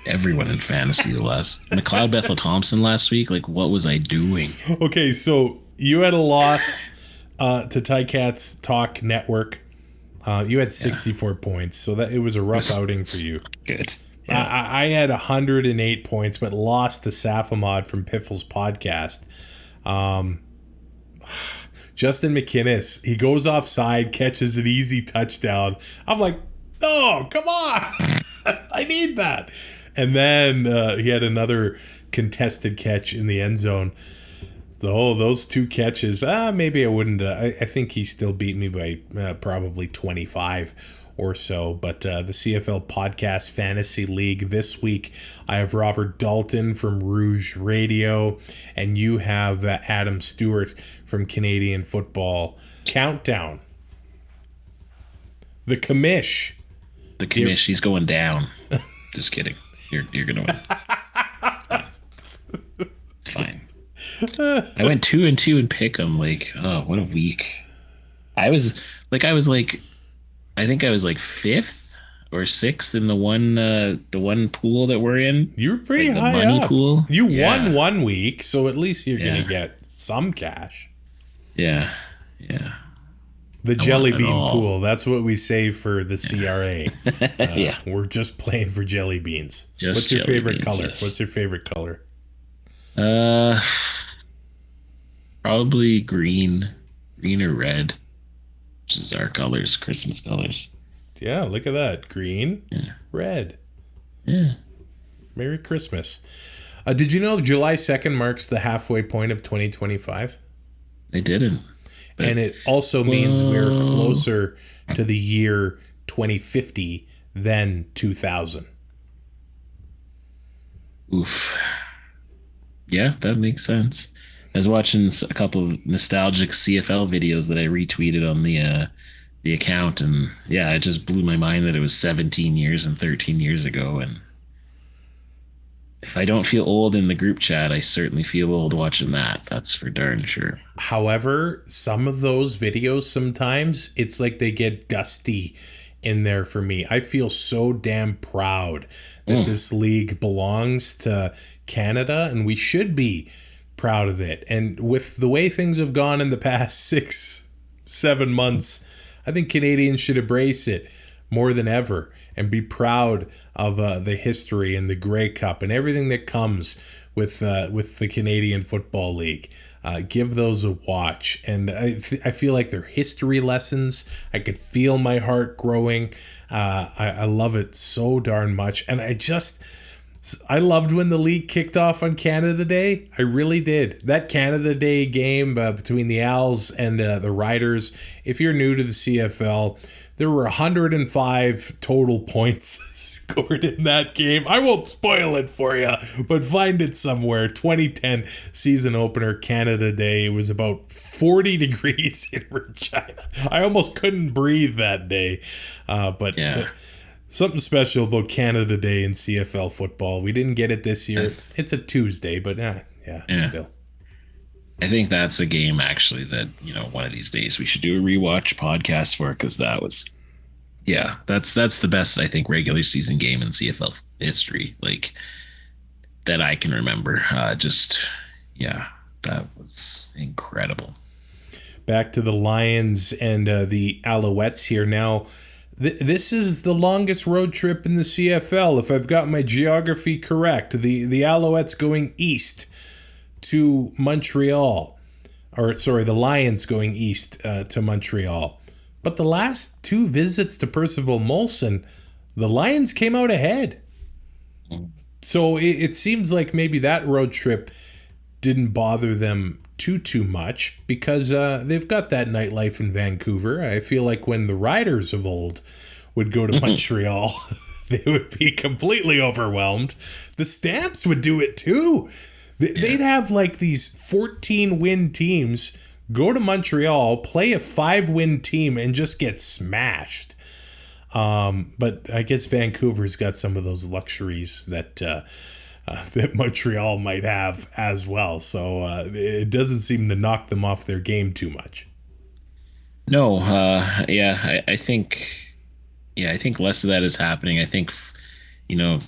everyone in fantasy McLeod Bethel Thompson last week, like, what was I doing? Okay, so you had a loss to Ticats Talk Network. You had 64 points, so that it was a rough outing for you. Good. Yeah. I had 108 points, but lost to Safamod from Piffle's podcast. Justin McInnes, he goes offside, catches an easy touchdown. I'm like, oh, come on. I need that. And then he had another contested catch in the end zone. So those 2 catches, maybe I wouldn't. I think he still beat me by probably 25 or so. But the CFL Podcast Fantasy League this week, I have Robert Dalton from Rouge Radio, and you have Adam Stewart from Canadian Football. Countdown. The commish. He's going down. Just kidding. You're gonna win. It's fine. I went 2-2 and pick him. Like, oh, what a week. I think I was like fifth or sixth in the one pool that we're in. You were pretty like the high money up. Pool. You Yeah. won one week, so at least you're Yeah. gonna get some cash. Yeah. Yeah. The I jelly want it bean all. pool. That's what we save for the CRA. Yeah. We're just playing for jelly beans. Just What's your jelly favorite beans, color? yes. What's your favorite color? Probably green or red, which is our colors, Christmas colors. Yeah, look at that. Green, red. Yeah. Merry Christmas. Did you know July 2nd marks the halfway point of 2025? I didn't. But, And it also means we're closer to the year 2050 than 2000. oof. Yeah, that makes sense. I was watching a couple of nostalgic CFL videos that I retweeted on the account, and yeah, it just blew my mind that it was 17 years and 13 years ago. And if I don't feel old in the group chat, I certainly feel old watching that. That's for darn sure. However, some of those videos, sometimes it's like they get dusty in there for me. I feel so damn proud that this league belongs to Canada, and we should be proud of it. And with the way things have gone in the past 6-7 months, I think Canadians should embrace it more than ever and be proud of the history and the Grey Cup and everything that comes with the Canadian Football League. Give those a watch. And I feel like they're history lessons. I could feel my heart growing. I love it so darn much. And I loved when the league kicked off on Canada Day. I really did. That Canada Day game between the Owls and the Riders, if you're new to the CFL, there were 105 total points scored in that game. I won't spoil it for you, but find it somewhere. 2010 season opener, Canada Day. It was about 40 degrees in Regina. I almost couldn't breathe that day. But Yeah. something special about Canada Day in CFL football. We didn't get it this year. It's a Tuesday, but still. I think that's a game actually that, one of these days we should do a rewatch podcast for, because that was, that's the best, I think, regular season game in CFL history, like, that I can remember. That was incredible. Back to the Lions and the Alouettes here now. This is the longest road trip in the CFL, if I've got my geography correct. The Alouettes going east to Montreal. The Lions going east to Montreal. But the last two visits to Percival Molson, the Lions came out ahead. So it seems like maybe that road trip didn't bother them too much, because they've got that nightlife in Vancouver. I feel like when the Riders of old would go to Montreal, they would be completely overwhelmed. The Stamps would do it too. They'd have like these 14-win teams go to Montreal, play a 5-win team, and just get smashed. But I guess Vancouver's got some of those luxuries that Montreal might have as well. So it doesn't seem to knock them off their game too much. No, I think less of that is happening. I think,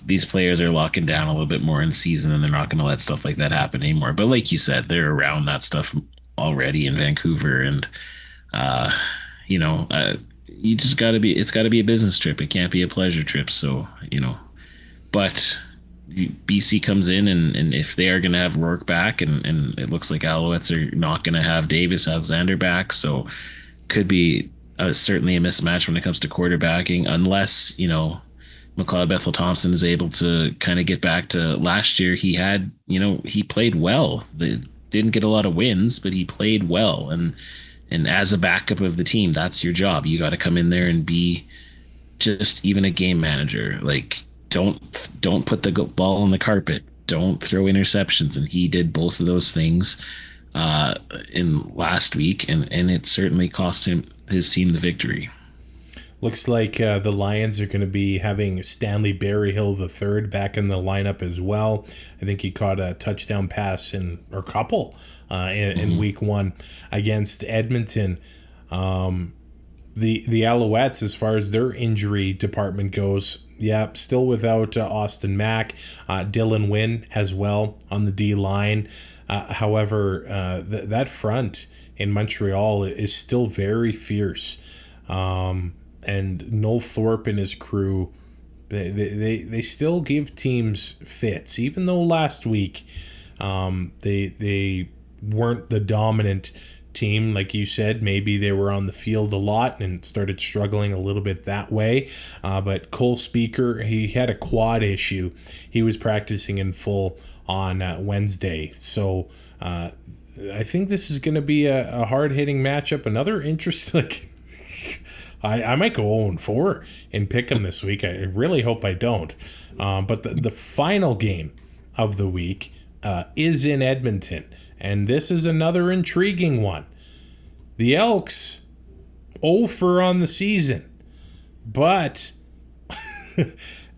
these players are locking down a little bit more in season, and they're not going to let stuff like that happen anymore. But like you said, they're around that stuff already in Vancouver, and you just it's got to be a business trip. It can't be a pleasure trip. So, but BC comes in, and if they are going to have Rourke back, and it looks like Alouettes are not going to have Davis Alexander back, so could be certainly a mismatch when it comes to quarterbacking, unless McLeod Bethel Thompson is able to kind of get back to last year. He had he played well. They didn't get a lot of wins, but he played well, and as a backup of the team, that's your job. You got to come in there and be just even a game manager. Like, don't put the ball on the carpet. Don't throw interceptions. And he did both of those things in last week, and it certainly cost his team the victory. Looks like the Lions are going to be having Stanley Berryhill III back in the lineup as well. I think he caught a touchdown pass in week 1 against Edmonton. The Alouettes, as far as their injury department goes, still without Austin Mack, Dylan Wynn as well on the D line. However, that front in Montreal is still very fierce, and Noel Thorpe and his crew, they still give teams fits, even though last week they weren't the dominant team. Like you said, maybe they were on the field a lot and started struggling a little bit that way. But Cole Speaker, he had a quad issue. He was practicing in full on Wednesday. So I think this is going to be a hard-hitting matchup. Another interest, like I might go 0-4 and pick them this week. I really hope I don't. But the final game of the week is in Edmonton. And this is another intriguing one. The Elks, 0-4 on the season. But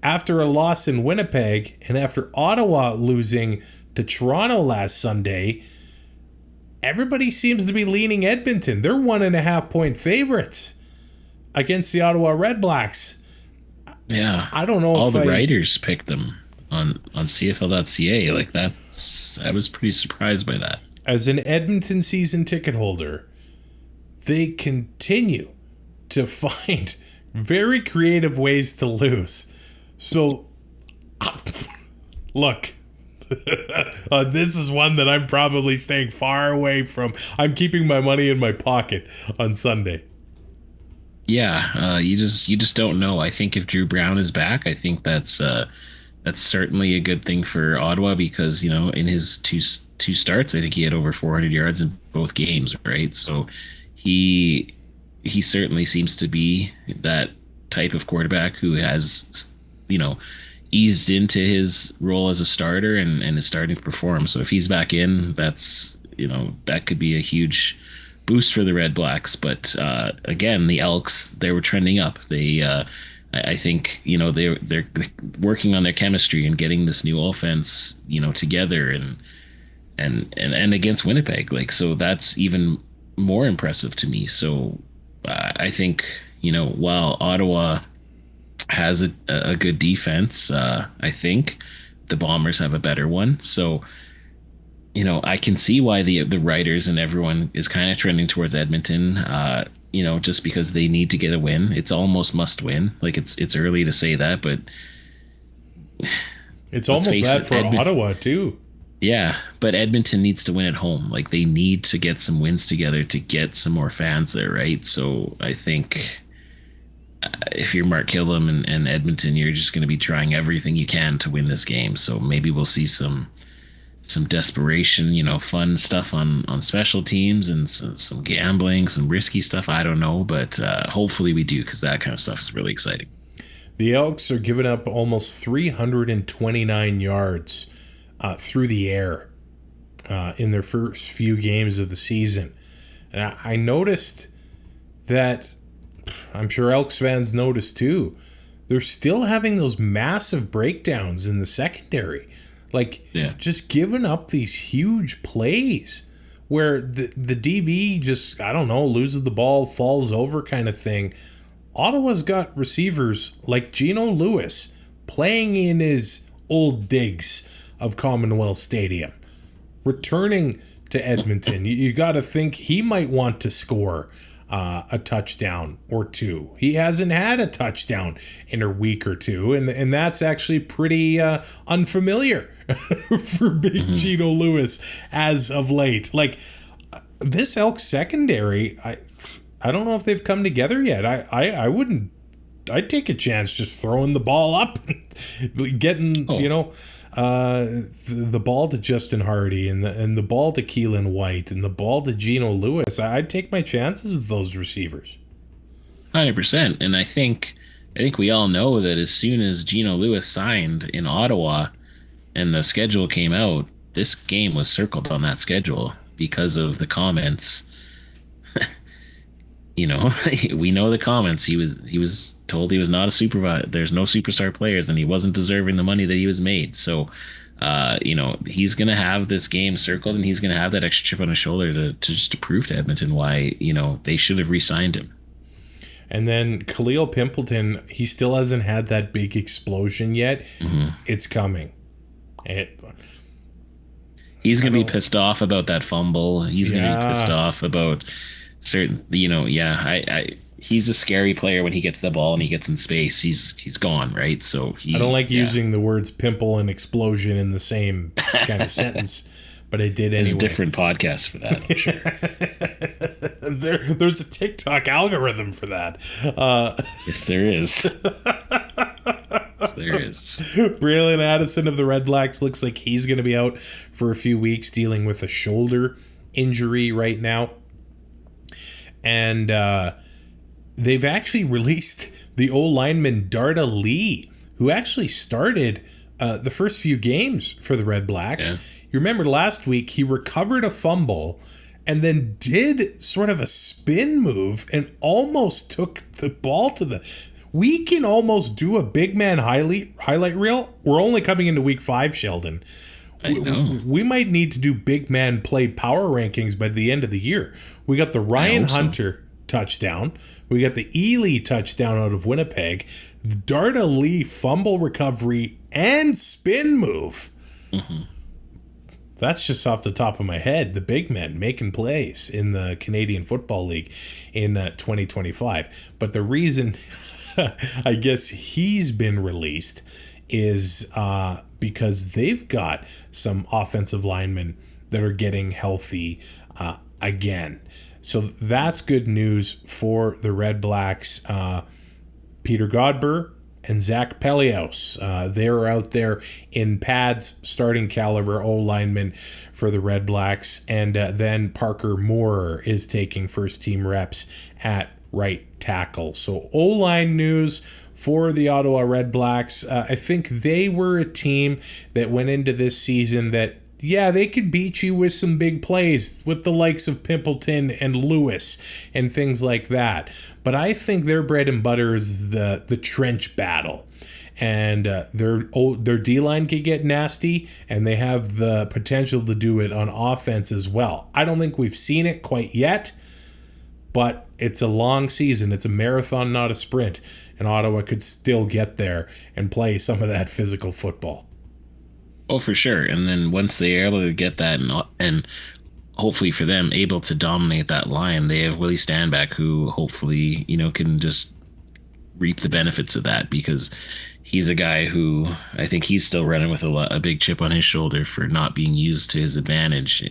after a loss in Winnipeg and after Ottawa losing to Toronto last Sunday, everybody seems to be leaning Edmonton. They're 1.5-point favorites against the Ottawa RedBlacks. Yeah. I don't know all if the writers picked them on CFL.ca. Like I was pretty surprised by that. As an Edmonton season ticket holder, they continue to find very creative ways to lose. So, look, this is one that I'm probably staying far away from. I'm keeping my money in my pocket on Sunday. Yeah, you just don't know. I think if Dru Brown is back, I think that's certainly a good thing for Ottawa because, in his two starts, I think he had over 400 yards in both games, right? So he certainly seems to be that type of quarterback who has, eased into his role as a starter and is starting to perform. So if he's back in, that's, that could be a huge boost for the RedBlacks. But again, the Elks, they were trending up. I think they're working on their chemistry and getting this new offense together and against Winnipeg, so that's even more impressive to me. So I think while Ottawa has a good defense, I think the Bombers have a better one. So I can see why the writers and everyone is kind of trending towards Edmonton. Just because they need to get a win. It's almost must win. Like it's early to say that, but it's almost that for Ottawa too. Yeah, but Edmonton needs to win at home. Like they need to get some wins together to get some more fans there, right? So I think if you're Mark Killam and Edmonton, you're just going to be trying everything you can to win this game. So maybe we'll see some desperation, fun stuff on special teams and some gambling, some risky stuff. I don't know, but hopefully we do, because that kind of stuff is really exciting. The Elks are giving up almost 329 yards through the air in their first few games of the season. And I noticed that, I'm sure Elks fans noticed too, they're still having those massive breakdowns in the secondary. Just giving up these huge plays where the DB just, loses the ball, falls over kind of thing. Ottawa's got receivers like Geno Lewis playing in his old digs of Commonwealth Stadium, returning to Edmonton. You got to think he might want to score a touchdown or two. He hasn't had a touchdown in a week or two, and that's actually pretty unfamiliar for big Geno Lewis as of late. This Elks secondary, I don't know if they've come together yet. I'd take a chance just throwing the ball up, getting the ball to Justin Hardy and the ball to Keelan White and the ball to Geno Lewis. I'd take my chances with those receivers. 100%. And I think we all know that as soon as Geno Lewis signed in Ottawa and the schedule came out, this game was circled on that schedule because of the comments. We know the comments. He was told he was not a supervisor. There's no superstar players, and he wasn't deserving the money that he was made. So He's going to have this game circled, and he's going to have that extra chip on his shoulder to prove to Edmonton why, they should have re-signed him. And then Khalil Pimpleton, he still hasn't had that big explosion yet. Mm-hmm. It's coming. He's going to be pissed off about that fumble. He's going to be pissed off about certain, he's a scary player when he gets the ball and he gets in space. He's gone, right? So I don't like using the words pimple and explosion in the same kind of sentence, but I did anyway. There's a different podcast for that, I'm sure. There's a TikTok algorithm for that. Yes, there is. There is. Braylon Addison of the RedBlacks looks like he's going to be out for a few weeks dealing with a shoulder injury right now. And they've actually released the O-lineman Darda Lee, who actually started the first few games for the RedBlacks. Yeah. You remember last week he recovered a fumble and then did sort of a spin move and almost took the ball to the... We can almost do a big man highlight reel. We're only coming into week 5, Sheldon. I know. We might need to do big man play power rankings by the end of the year. We got the Ryan Hunter touchdown. We got the Ely touchdown out of Winnipeg. The Darda Lee fumble recovery and spin move. Mm-hmm. That's just off the top of my head. The big men making plays in the Canadian Football League in 2025. But the reason I guess he's been released is because they've got some offensive linemen that are getting healthy again. So that's good news for the RedBlacks. Peter Godber and Zach Pelios, they're out there in pads, starting caliber O-linemen for the RedBlacks. And then Parker Moore is taking first-team reps at right tackle. So O-line news for the Ottawa RedBlacks. I think they were a team that went into this season that, yeah, they could beat you with some big plays with the likes of Pimpleton and Lewis and things like that. But I think their bread and butter is the trench battle. And their D-line could get nasty, and they have the potential to do it on offense as well. I don't think we've seen it quite yet, but it's a long season. It's a marathon, not a sprint. And Ottawa could still get there and play some of that physical football. Oh, for sure. And then once they're able to get that and hopefully for them able to dominate that line, they have Willie Stanback, who hopefully, can just reap the benefits of that, because he's a guy who I think he's still running with a big chip on his shoulder for not being used to his advantage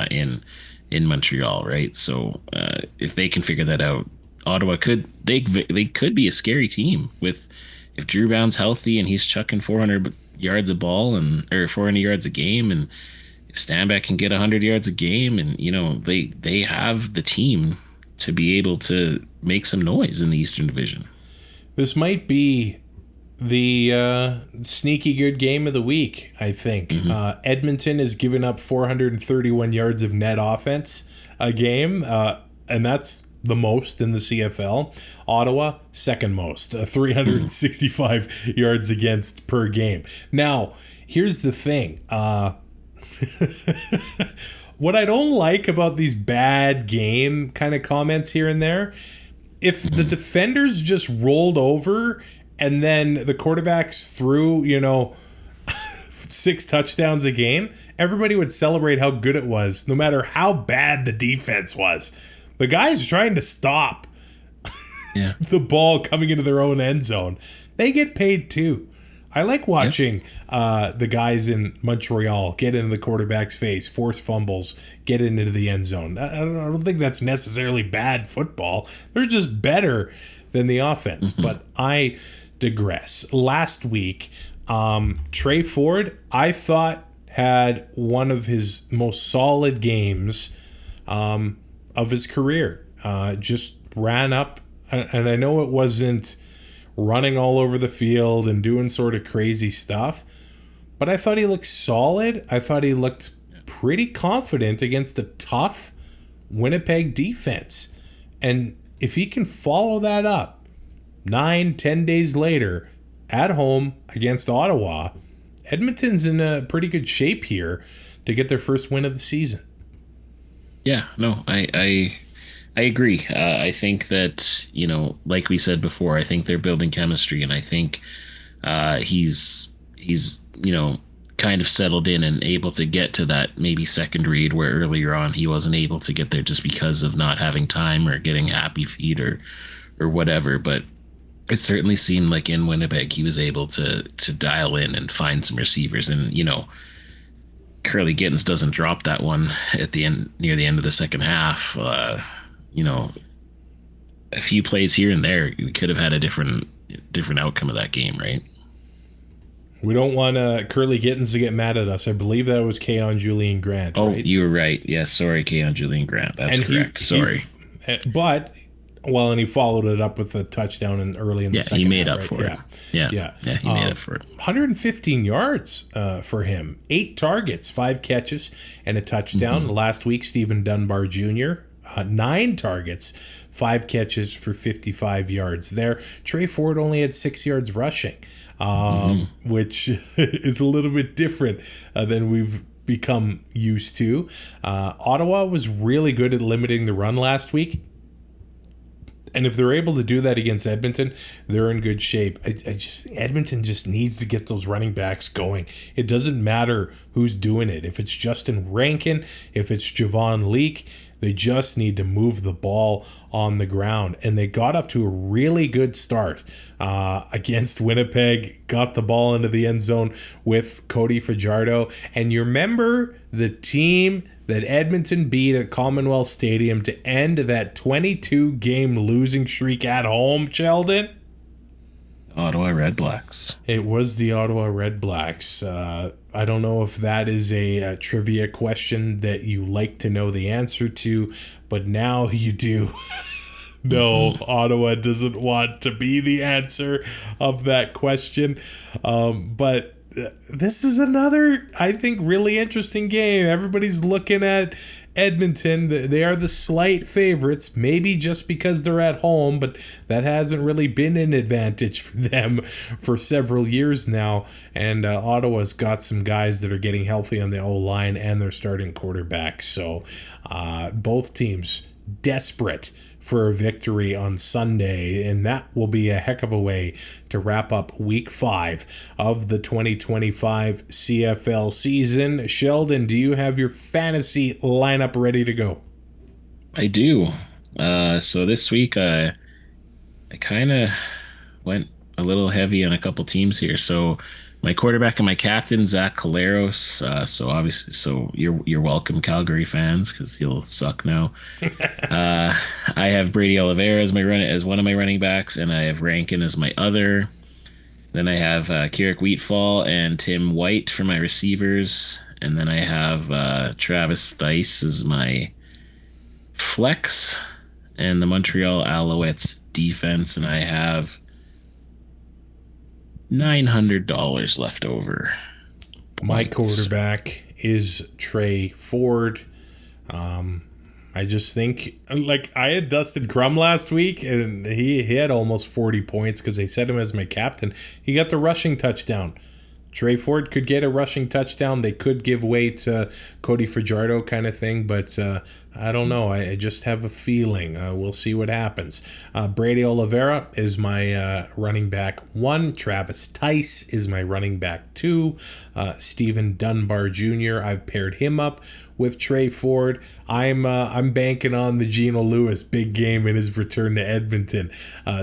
in Montreal, right? So if they can figure that out, Ottawa could be a scary team if Dru Brown's healthy and he's chucking 400 yards a ball or 400 yards a game, and if Stanback can get 100 yards a game, and they have the team to be able to make some noise in the Eastern Division. This might be the sneaky good game of the week, I think. Mm-hmm. Edmonton has given up 431 yards of net offense a game, and that's the most in the CFL. Ottawa, second most, 365 yards against per game. Now, here's the thing. What I don't like about these bad game kind of comments here and there, if the defenders just rolled over and then the quarterbacks threw, 6 touchdowns a game, everybody would celebrate how good it was, no matter how bad the defense was. The guys trying to stop the ball coming into their own end zone, they get paid too. I like watching the guys in Montreal get into the quarterback's face, force fumbles, get into the end zone. I don't think that's necessarily bad football. They're just better than the offense. Mm-hmm. But I digress. Last week, Trey Ford, I thought, had one of his most solid games of his career. Just ran up, and I know it wasn't running all over the field and doing sort of crazy stuff, but I thought he looked solid. I thought he looked pretty confident against a tough Winnipeg defense. And if he can follow that up 9-10 days later at home against Ottawa, Edmonton's in a pretty good shape here to get their first win of the season. Yeah, no, I agree. I think that, like we said before, I think they're building chemistry, and I think he's kind of settled in and able to get to that maybe second read where earlier on he wasn't able to get there just because of not having time or getting happy feet or whatever. But it certainly seemed like in Winnipeg he was able to dial in and find some receivers, and Curly Gittens doesn't drop that one at the end, near the end of the second half. A few plays here and there, we could have had a different outcome of that game, right? We don't want Curly Gittens to get mad at us. I believe that was Keon Julian Grant. Oh, right? You were right. Yes, sorry, Keon Julian Grant. That's and correct. Sorry. And he followed it up with a touchdown early in the second half. Yeah, he made up right? for it. Yeah, he made up for it. 115 yards for him. 8 targets, 5 catches, and a touchdown. Mm-hmm. Last week, Stephen Dunbar Jr., 9 targets, 5 catches for 55 yards there. Trey Ford only had 6 yards rushing, which is a little bit different than we've become used to. Ottawa was really good at limiting the run last week. And if they're able to do that against Edmonton, they're in good shape. Edmonton just needs to get those running backs going. It doesn't matter who's doing it. If it's Justin Rankin, if it's Javon Leake, they just need to move the ball on the ground. And they got off to a really good start against Winnipeg, got the ball into the end zone with Cody Fajardo. And you remember the team that Edmonton beat at Commonwealth Stadium to end that 22-game losing streak at home, Sheldon? Ottawa RedBlacks. It was the Ottawa RedBlacks. I don't know if that is a trivia question that you like to know the answer to, but now you do. No, Ottawa doesn't want to be the answer of that question. But this is another, I think, really interesting game. Everybody's looking at Edmonton. They are the slight favorites, maybe just because they're at home, but that hasn't really been an advantage for them for several years now. And Ottawa's got some guys that are getting healthy on the O-line and their starting quarterback. So both teams desperate for a victory on Sunday, and that will be a heck of a way to wrap up week 5 of the 2025 CFL season. Sheldon, do you have your fantasy lineup ready to go? I do. So this week I kind of went a little heavy on a couple teams here. So my quarterback and my captain, Zach Collaros. So you're welcome, Calgary fans, because he'll suck now. I have Brady Oliveira as one of my running backs, and I have Rankin as my other. Then I have Keurig Wheatfall and Tim White for my receivers, and then I have Travis Thice as my flex, and the Montreal Alouettes defense, and I have $900 left over. My quarterback is Trey Ford. I just think, I had Dustin Crum last week, and he had almost 40 points because they set him as my captain. He got the rushing touchdown. Trey Ford could get a rushing touchdown. They could give way to Cody Fajardo kind of thing, but I don't know. I just have a feeling. We'll see what happens. Brady Oliveira is my running back 1. Travis Thice is my running back 2. Stephen Dunbar Jr., I've paired him up with Trey Ford. I'm banking on the Geno Lewis big game in his return to Edmonton.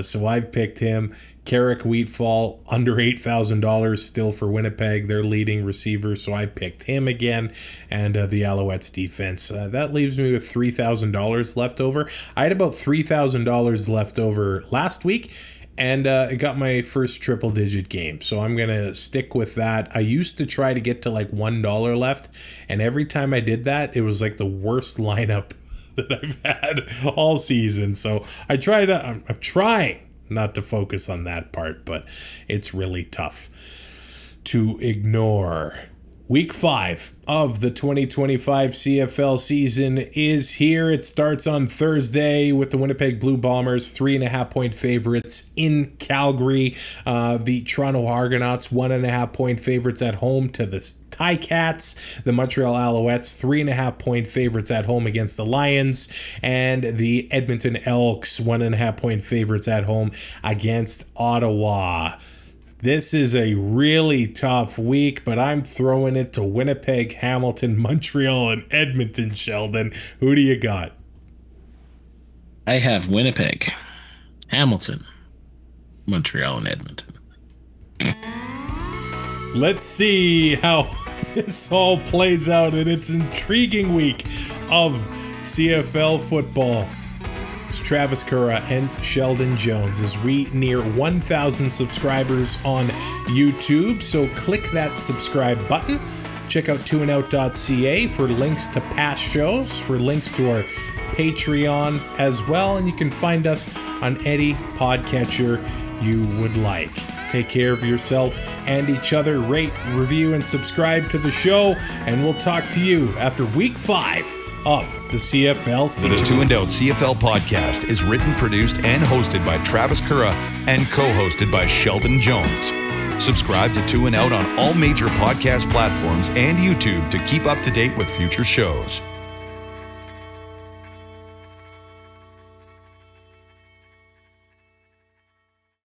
So I've picked him. Keurig Wheatfall, under $8,000 still for Winnipeg, their leading receiver, so I picked him again, and the Alouettes defense. That leaves me with $3,000 left over. I had about $3,000 left over last week, and I got my first triple-digit game, so I'm going to stick with that. I used to try to get to $1 left, and every time I did that, it was the worst lineup that I've had all season, so I'm trying not to focus on that part, but it's really tough to ignore. Week 5 of the 2025 CFL season is here. It starts on Thursday with the Winnipeg Blue Bombers 3.5-point favorites in Calgary. The Toronto Argonauts 1.5-point favorites at home to the Ticats. The Montreal Alouettes 3.5-point favorites at home against the Lions. And the Edmonton Elks 1.5-point favorites at home against Ottawa. This is a really tough week, but I'm throwing it to Winnipeg, Hamilton, Montreal, and Edmonton, Sheldon. Who do you got? I have Winnipeg, Hamilton, Montreal, and Edmonton. Let's see how this all plays out in its intriguing week of CFL football. It's Travis Currah and Sheldon Jones as we near 1,000 subscribers on YouTube. So click that subscribe button. Check out toandout.ca for links to past shows, for links to our Patreon as well. And you can find us on any podcatcher you would like. Take care of yourself and each other. Rate, review, and subscribe to the show. And we'll talk to you after week 5 of the CFL season. The Two and Out CFL podcast is written, produced, and hosted by Travis Currah and co-hosted by Sheldon Jones. Subscribe to Two and Out on all major podcast platforms and YouTube to keep up to date with future shows.